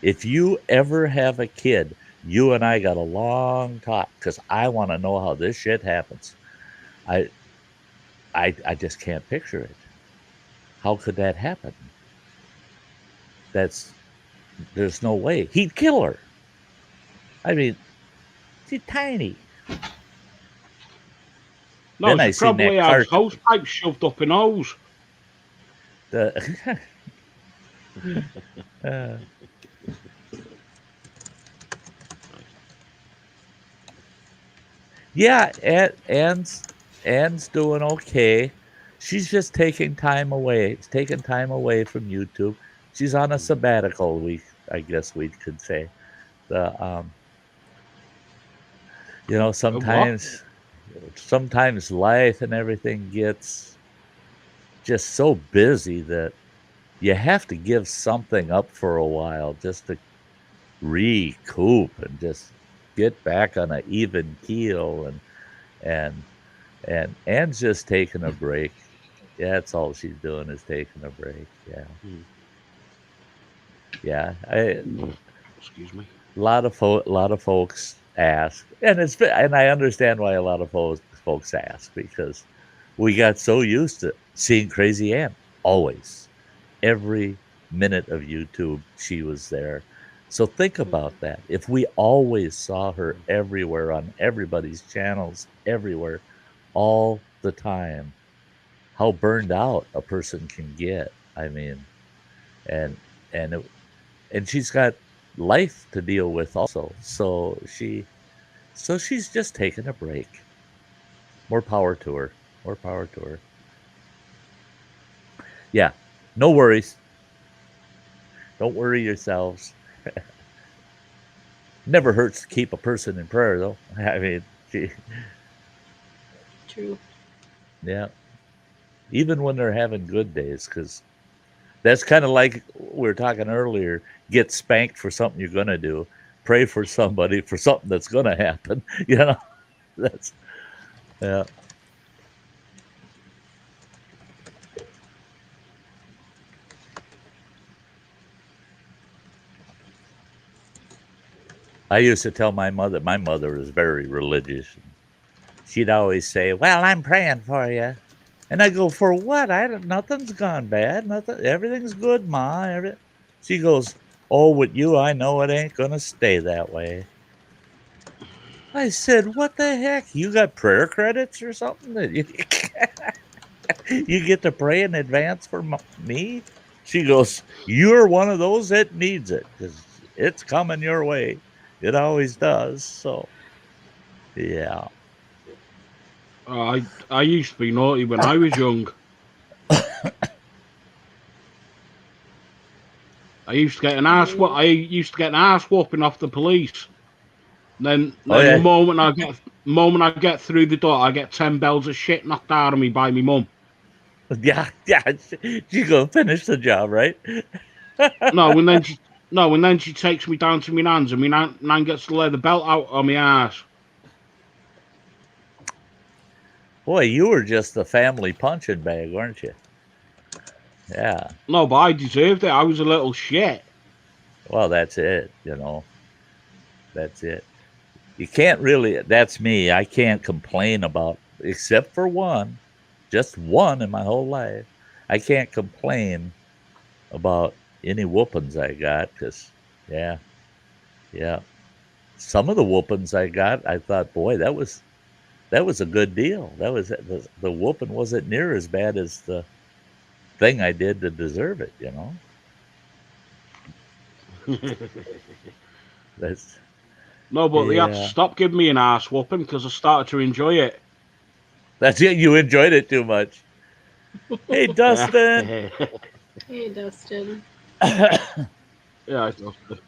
if you ever have a kid, you and I got a long talk because I want to know how this shit happens. I just can't picture it. How could that happen? There's no way. He'd kill her. I mean, she's tiny. No, Then I she seen probably that has cartoon. hose pipes shoved up her nose. Uh, yeah, Anne's doing okay. She's just taking time away. It's taking time away from YouTube. She's on a sabbatical. I guess we could say. The What? sometimes life and everything gets just so busy that you have to give something up for a while just to recoup and just get back on an even keel and Anne's just taking a break. Yeah, that's all she's doing is taking a break. Yeah. Yeah. Excuse me. A lot of folks ask, and I understand why a lot of folks ask because we got so used to seeing Crazy Ann always, every minute of YouTube, she was there. So think about that. If we always saw her everywhere on everybody's channels, everywhere, all the time, how burned out a person can get. I mean, and and it, and she's got life to deal with also. So she's just taking a break. More power to her. More power to her. Yeah. No worries. Don't worry yourselves. Never hurts to keep a person in prayer, though. I mean, True. yeah. Even when they're having good days, because that's kind of like we were talking earlier. Get spanked for something you're gonna do. Pray for somebody for something that's gonna happen. That's yeah. I used to tell my mother. My mother was very religious. She'd always say, "Well, I'm praying for you," and I go, "For what? Nothing's gone bad. Nothing. Everything's good, Ma." She goes, "Oh, with you, I know it ain't gonna stay that way." I said, "What the heck? You got prayer credits or something that you get to pray in advance for me?" She goes, "You're one of those that needs it because it's coming your way. It always does." So, yeah. I used to be naughty when I was young. I used to get an ass. Mm, I used to get an ass whooping off the police. Oh Then the yeah. moment I get through the door, I get 10 bells of shit knocked out of me by me mum. Yeah, yeah. She gonna finish the job, right? No, and then she takes me down to my nan's, and my nan gets to lay the belt out on my ass. Boy, you were just the family punching bag, weren't you? Yeah. No, but I deserved it. I was a little shit. Well, that's it. That's it. you can't really. That's me. I can't complain about, except for one, just one in my whole life. I can't complain about any whoopings I got because, yeah, yeah. Some of the whoopings I got, I thought, boy, that was a good deal. That was the whooping wasn't near as bad as the thing I did to deserve it. That's No, but they had to yeah. stop giving me an ass whooping because I started to enjoy it. That's it. You enjoyed it too much. Hey, Yeah. Dustin. Hey, Dustin. Yeah, I thought so.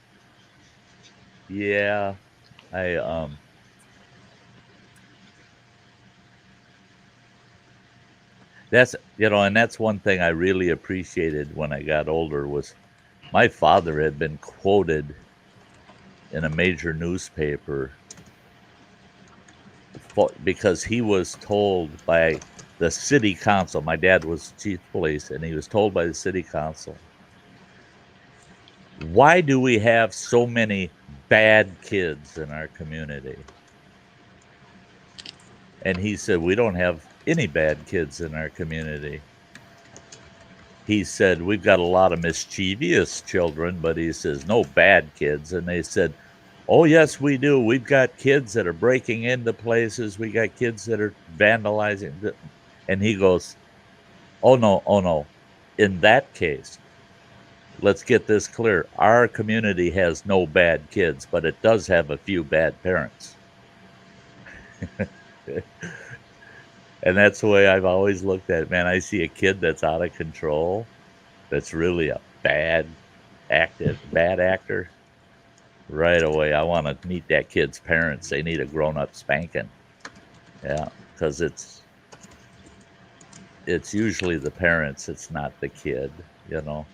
Yeah, I that's and that's one thing I really appreciated when I got older was my father had been quoted in a major newspaper because he was told by the city council. My dad was chief of police, and he was told by the city council, "Why do we have so many bad kids in our community?" And he said, "We don't have any bad kids in our community." He said, "We've got a lot of mischievous children," but he says, "No bad kids." And they said, "Oh, yes, we do. We've got kids that are breaking into places. We got kids that are vandalizing." And he goes, "Oh, no, oh, no. In that case, let's get this clear. Our community has no bad kids, but it does have a few bad parents." And that's the way I've always looked at it. Man, I see a kid that's out of control, that's really a bad actor. Right away, I want to meet that kid's parents. They need a grown-up spanking. Yeah, because it's usually the parents. It's not the kid. No,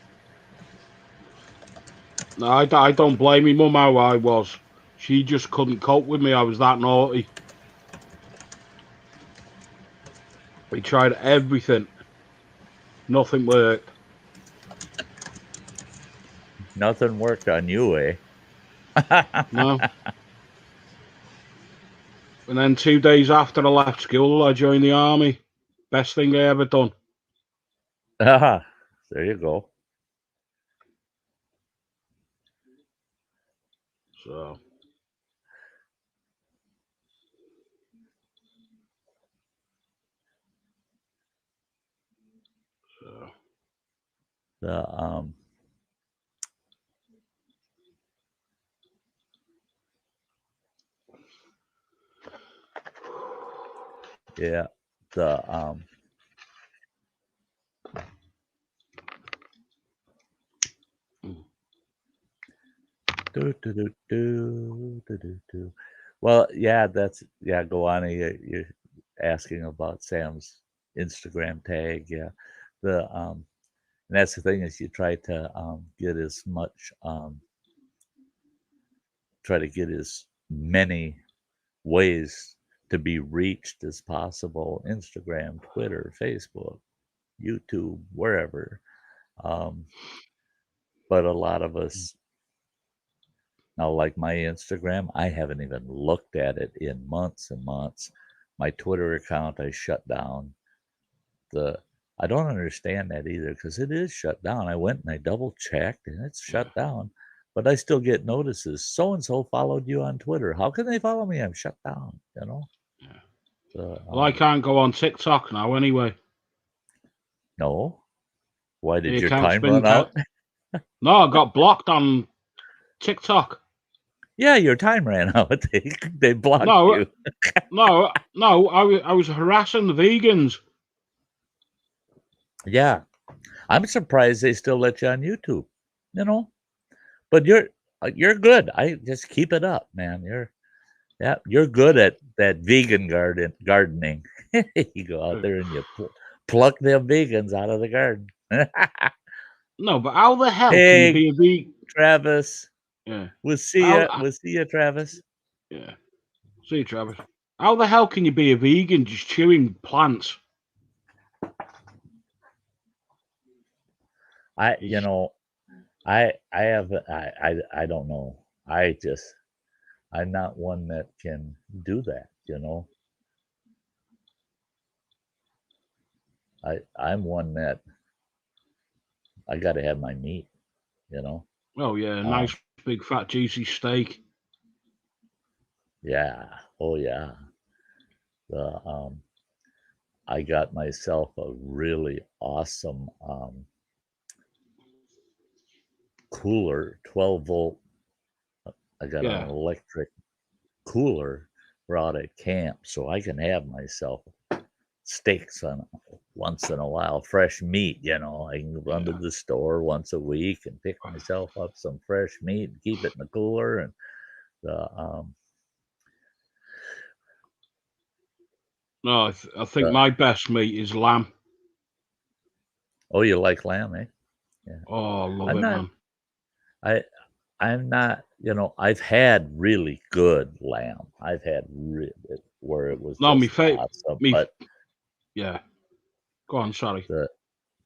I don't blame me mum how I was. She just couldn't cope with me. I was that naughty. We tried everything. Nothing worked. Nothing worked on you, eh? No. And then 2 days after I left school, I joined the army. Best thing I ever done. There you go. So, so. The yeah, the do, do, do, do, do, do, do. Well, yeah, go on. You're asking about Sam's Instagram tag. Yeah, the and that's the thing is you try to get as many ways to be reached as possible: Instagram, Twitter, Facebook, YouTube, wherever. Um, but a lot of us now, like my Instagram, I haven't even looked at it in months and months. My Twitter account, I shut down. The I don't understand that either because it is shut down. I went and I double checked and it's shut down, but I still get notices. So and so followed you on Twitter. How can they follow me? I'm shut down. Yeah. So, Well, I can't go on TikTok now anyway. no. Why The did your account's time been run out? No, I got blocked on TikTok. Yeah, your time ran out. They blocked No, you. no. I was harassing the vegans. Yeah, I'm surprised they still let you on YouTube. You know, but you're good. I just keep it up, man. You're good at that vegan gardening. You go out there and you pluck them vegans out of the garden. No, but how the hell can you Hey, be a vegan? Travis. Yeah. We'll see How, ya. We'll see ya, Travis. yeah. See you, Travis. How the hell can you be a vegan just chewing plants? I have I don't know. I just I'm not one that can do that, you know. I'm one that I got to have my meat, you know. Oh yeah, nice big fat juicy steak. Yeah. Oh yeah. The I got myself a really awesome cooler, 12-volt. I got Yeah. an electric cooler brought at camp, so I can have myself steaks on once in a while, fresh meat. You know, I can run to the store once a week and pick myself up some fresh meat and keep it in the cooler. And the No, I think my best meat is lamb. Oh, you like lamb, eh? Yeah. Oh, I love it, man. I'm not, you know, I've had really good lamb. I've had where it was No, just awesome. But yeah, go on. Sorry.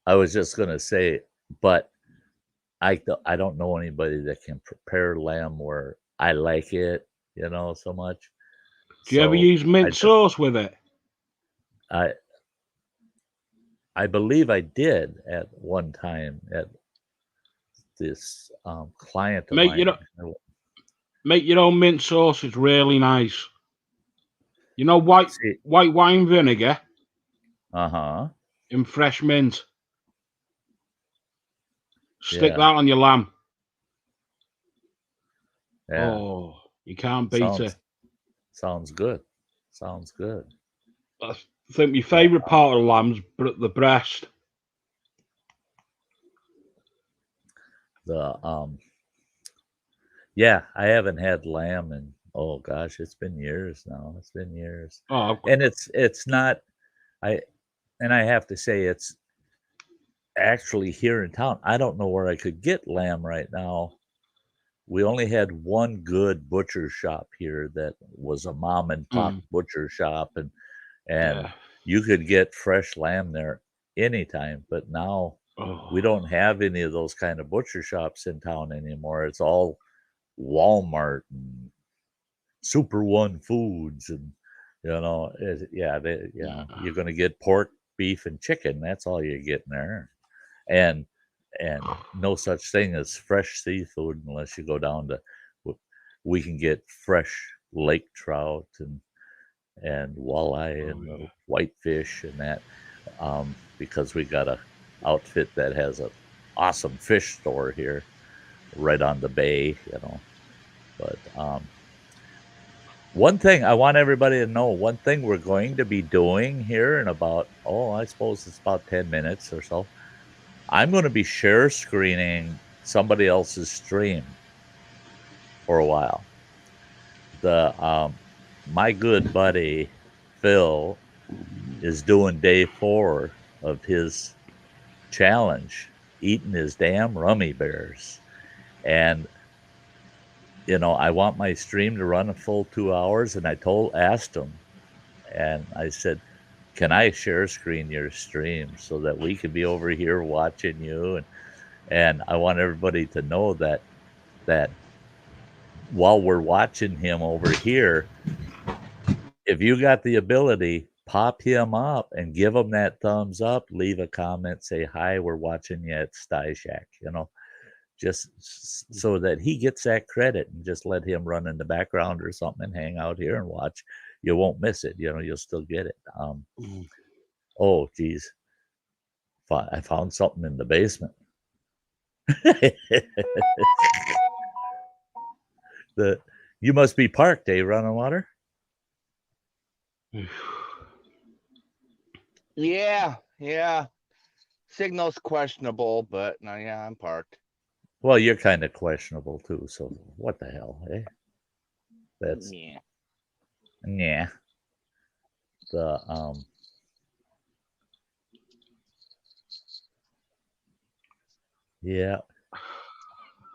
I was just gonna say, but I don't know anybody that can prepare lamb where I like it, you know, so much. Do you ever use mint sauce with it? I believe I did at one time at this client of mine. Make your own mint sauce. It's really nice. You know, white wine vinegar. In fresh mint. Stick that on your lamb. Yeah. Oh, you can't beat it. Sounds good. Sounds good. I think my favourite part of lamb's the breast. Yeah, I haven't had lamb in, oh gosh, it's been years now. It's been years. Oh, and it's not, I have to say, it's actually here in town. I don't know where I could get lamb right now. We only had one good butcher shop here that was a mom and pop butcher shop, and you could get fresh lamb there anytime. But now we don't have any of those kind of butcher shops in town anymore. It's all Walmart and Super One Foods, and you know, you're going to get pork, beef, and chicken. That's all you're getting there, and no such thing as fresh seafood unless you go down to. We can get fresh lake trout and walleye and the whitefish and that, because we got a outfit that has a awesome fish store here right on the bay, you know. But one thing I want everybody to know, one thing we're going to be doing here in about, I suppose it's about 10 minutes or so, I'm going to be share screening somebody else's stream for a while. My good buddy Phil is doing day 4 of his challenge, eating his damn rummy bears. And you know, I want my stream to run a full 2 hours, and I asked him, and I said, can I share screen your stream so that we can be over here watching you? And I want everybody to know that while we're watching him over here, if you got the ability, pop him up and give him that thumbs up, leave a comment, say, hi, we're watching you at Sty Shack, you know, just so that he gets that credit, and just let him run in the background or something and hang out here and watch. You won't miss it. You know, you'll still get it. Oh, geez. I found something in the basement. You must be parked, eh, running water? Yeah. Signal's questionable, but no, yeah, I'm parked. Well, you're kind of questionable too, so what the hell, eh? That's yeah.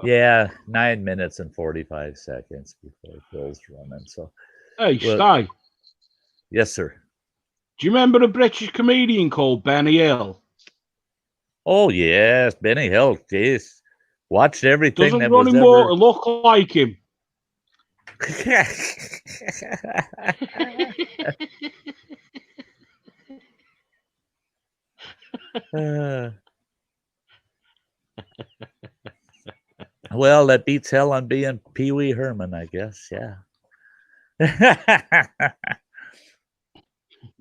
Yeah, 9 minutes and 45 seconds before Phil's running. So, hey, Sty. Yes, sir. Do you remember a British comedian called Benny Hill? Oh yes, Benny Hill. Jeez, watched everything. Doesn't running water look like him? Well, that beats hell on being Pee Wee Herman, I guess. Yeah.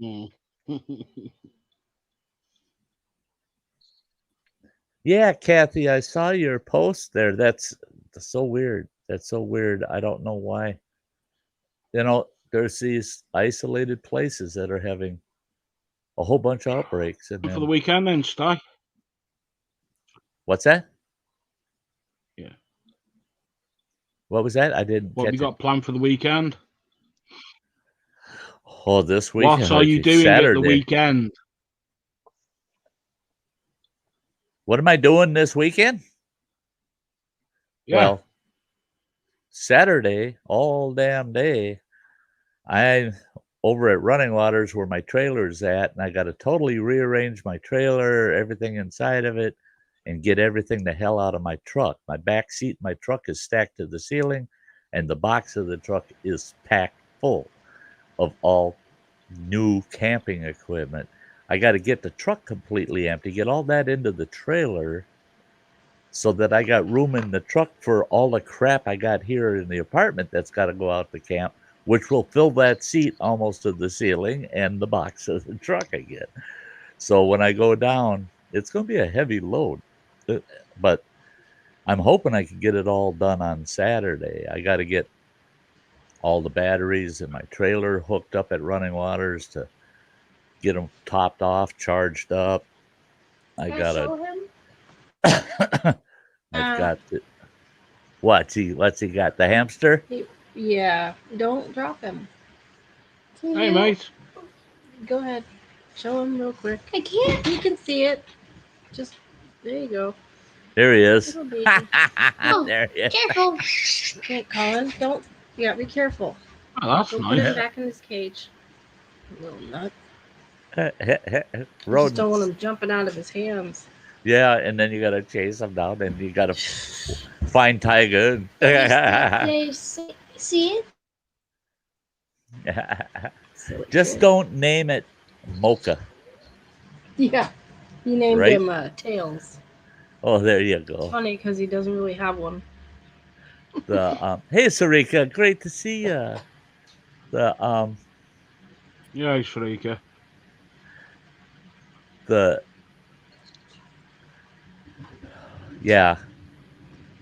Mm. Yeah, Kathy, I saw your post there. That's so weird. That's so weird. I don't know why. You know, there's these isolated places that are having a whole bunch of outbreaks. And For the then, weekend then, Sty. what's that? Yeah. What was that? I didn't What have you catch it. got planned for the weekend? Oh, this What weekend. are you doing Saturday. at the weekend? What am I doing this weekend? Yeah. Well, Saturday, all damn day, I'm over at Running Waters where my trailer's at, and I got to totally rearrange my trailer, everything inside of it, and get everything the hell out of my truck. My back seat, my truck is stacked to the ceiling, and the box of the truck is packed full of all new camping equipment. I got to get the truck completely empty, get all that into the trailer so that I got room in the truck for all the crap I got here in the apartment that's got to go out to camp, which will fill that seat almost to the ceiling and the box of the truck again. So when I go down, it's going to be a heavy load, but I'm hoping I can get it all done on Saturday. I got to get all the batteries in my trailer hooked up at Running Waters to get them topped off, charged up. I Can I got show him? I've got the, what's he got? The hamster? Yeah, don't drop him. Can Hey, you- mate. Go ahead. Show him real quick. I can't. You can see it. Just, there you go. There he is. Little baby. There he is. Careful. Okay, Colin, don't. Yeah, be careful. Oh, that's Don't put nice. him back in his cage. Little nut. Just Rodents. don't want him jumping out of his hands. Yeah, and then you gotta chase him down, and you gotta find Tiger. They see it? Silly Just kid. don't name it Mocha. Yeah, you named Right? him Tails. Oh, there you It's go. funny because he doesn't really have one. Hey, Sarika, great to see you. Yeah, Sharika. Yeah,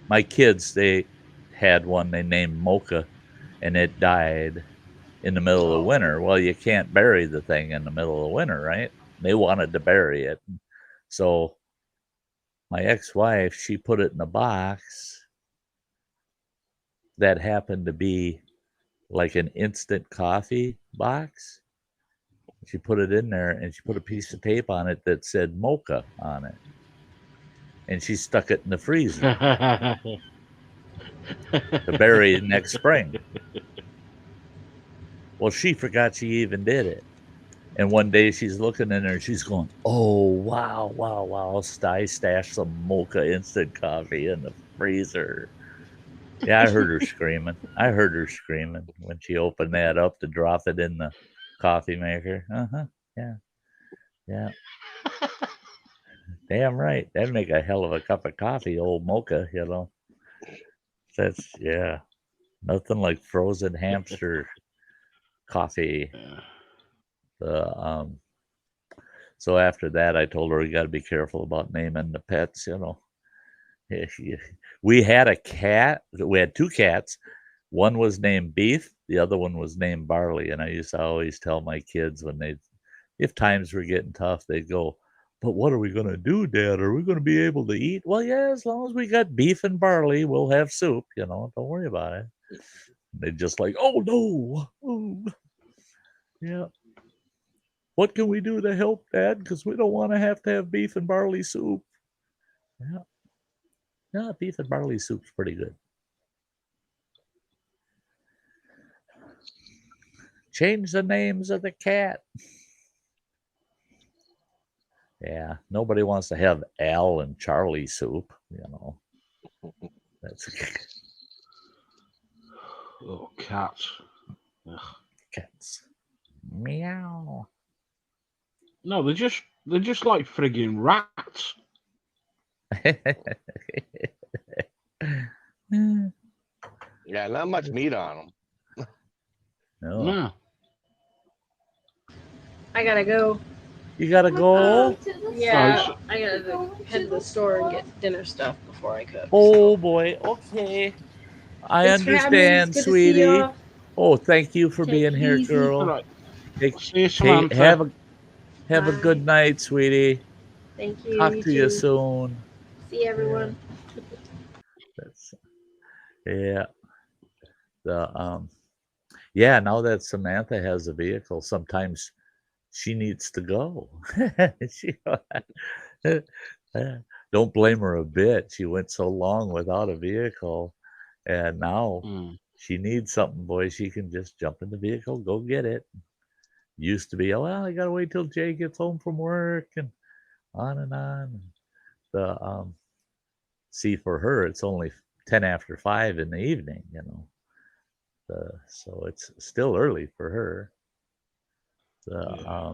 my kids, they had one they named Mocha, and it died in the middle of the winter. Well, you can't bury the thing in the middle of the winter, right? They wanted to bury it. So my ex-wife, she put it in a box that happened to be like an instant coffee box. She put it in there and she put a piece of tape on it that said Mocha on it. And she stuck it in the freezer to bury next spring. Well, she forgot she even did it. And one day she's looking in there and she's going, oh, wow. Sty stashed some Mocha instant coffee in the freezer. Yeah, I heard her screaming. When she opened that up to drop it in the coffee maker. Yeah. Damn right. That'd make a hell of a cup of coffee, old Mocha, you know. Yeah. Nothing like frozen hamster coffee. So after that, I told her we got to be careful about naming the pets, you know. We had a cat. We had two cats. One was named Beef. The other one was named Barley. And I used to always tell my kids if times were getting tough, they'd go, but what are we going to do, Dad? Are we going to be able to eat? Well, yeah, as long as we got beef and barley, we'll have soup, you know, don't worry about it. They just like, oh, no. Oh. Yeah. What can we do to help, Dad? Because we don't want to have beef and barley soup. Yeah. Yeah, beef and barley soup's pretty good. Change the names of the cat. Yeah, nobody wants to have Al and Charlie soup, you know. That's Oh, cats. Ugh. Cats. Meow. No, they're just like frigging rats. Yeah, not much meat on them. No. No. I gotta go. You gotta go. Yeah, Right. I gotta head to the store and get dinner stuff before I cook. Oh boy. Okay. I Thanks for having me. It's understand, good to see sweetie. y'all. Oh, thank you for Take being it here, easy. All girl. right. Take, See you, take, Samantha. have a Bye. good night, sweetie. Thank you. Talk You to you too. soon. See everyone. That's yeah. The yeah, now that Samantha has a vehicle, sometimes she needs to go. She, don't blame her a bit. She went so long without a vehicle, and now Mm. she needs something, boy. She can just jump in the vehicle, go get it. Used to be, oh, well, I gotta wait till Jay gets home from work, and on and on. The see, for her, it's only 10 after 5 in the evening, you know. So it's still early for her. Yeah.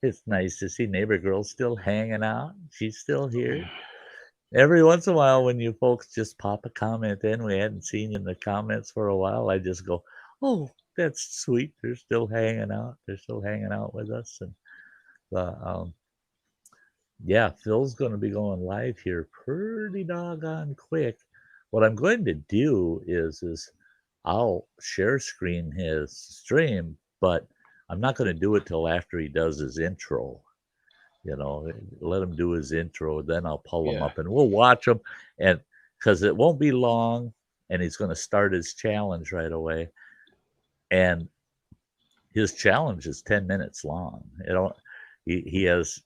It's nice to see neighbor girl still hanging out. She's still here. Every once in a while, when you folks just pop a comment in, we hadn't seen you in the comments for a while, I just go, oh, that's sweet. They're still hanging out. They're still hanging out with us. And yeah, Phil's going to be going live here pretty doggone quick. What I'm going to do is I'll share screen his stream, but I'm not going to do it till after he does his intro. You know, let him do his intro, then I'll pull him Yeah. up and we'll watch him. And because it won't be long, and he's going to start his challenge right away. And his challenge is 10 minutes long. You know, he has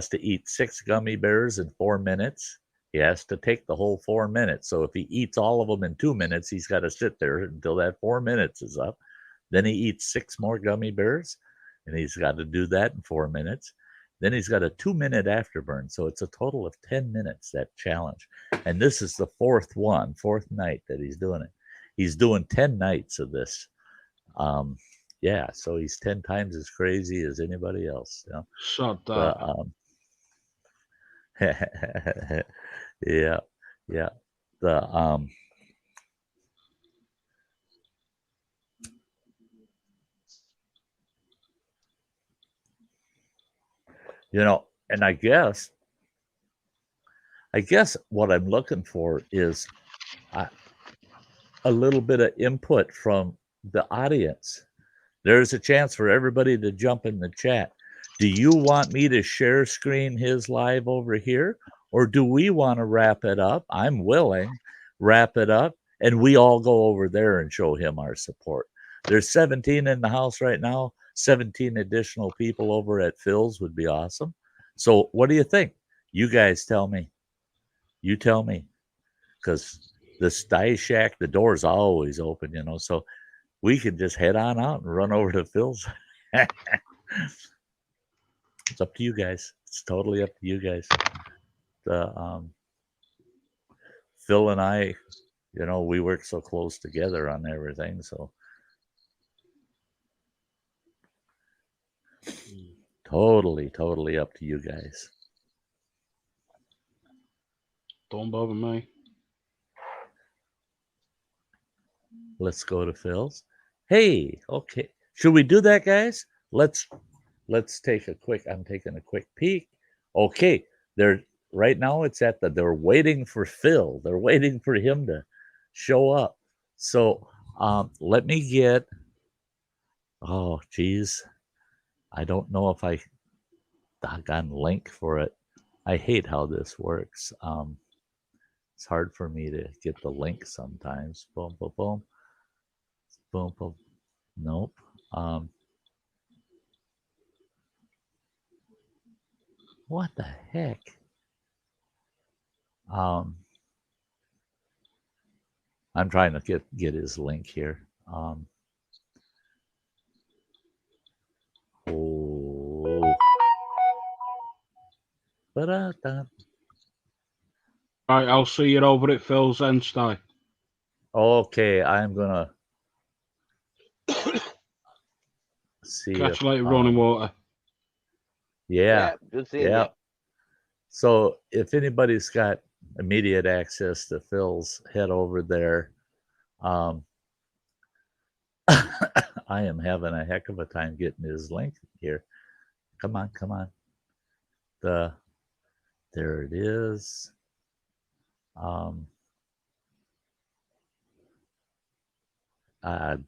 to eat 6 gummy bears in 4 minutes. He has to take the whole 4 minutes. So if he eats all of them in 2 minutes, he's got to sit there until that 4 minutes is up. Then he eats 6 more gummy bears, and he's got to do that in 4 minutes. Then he's got a 2-minute afterburn. So it's a total of 10 minutes, that challenge. And this is the fourth night that he's doing it. He's doing 10 nights of this. Yeah, so he's 10 times as crazy as anybody else. You know? Sod The, that. yeah, yeah. The you know, and I guess what I'm looking for is a little bit of input from the audience. There's a chance for everybody to jump in the chat. Do you want me to share screen his live over here, or do we want to wrap it up? I'm willing. Wrap it up, and we all go over there and show him our support. There's 17 in the house right now. 17 additional people over at Phil's would be awesome. So what do you think? You guys tell me. You tell me. Because the Sty Shack, the door's always open, you know. So we could just head on out and run over to Phil's. It's up to you guys. It's totally up to you guys. The Phil and I, you know, we work so close together on everything. So totally up to you guys. Don't bother me. Let's go to Phil's. Hey, okay. Should we do that, guys? Let's take a quick. I'm taking a quick peek. Okay, they're right now. It's at they're waiting for Phil. They're waiting for him to show up. So let me get. Oh, geez, I don't know if I doggone link for it. I hate how this works. It's hard for me to get the link sometimes. Boom, boom, boom, boom, boom. Nope. What the heck? I'm trying to get his link here. Oh. Right, I'll see you over at Phil's then, Sty. Okay, I'm gonna see Catch if you later, running water. yeah, Good seeing yeah. you. So if anybody's got immediate access to Phil's, head over there. I am having a heck of a time getting his link here. Come on, come on. There it is.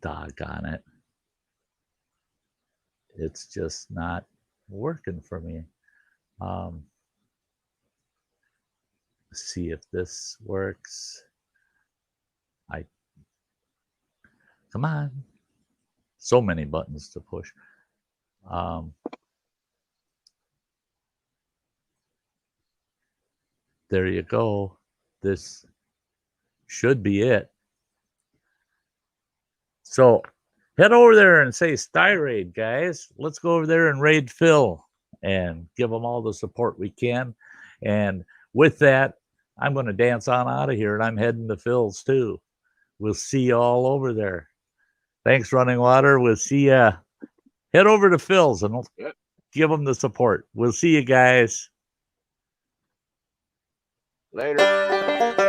Doggone it. It's just not working for me. See if this works. Come on. So many buttons to push. There you go. This should be it. So head over there and say Sty Raid, guys. Let's go over there and raid Phil and give him all the support we can. And with that, I'm going to dance on out of here, and I'm heading to Phil's too. We'll see you all over there. Thanks, Running Water. We'll see you. Head over to Phil's and give them the support. We'll see you guys. Later.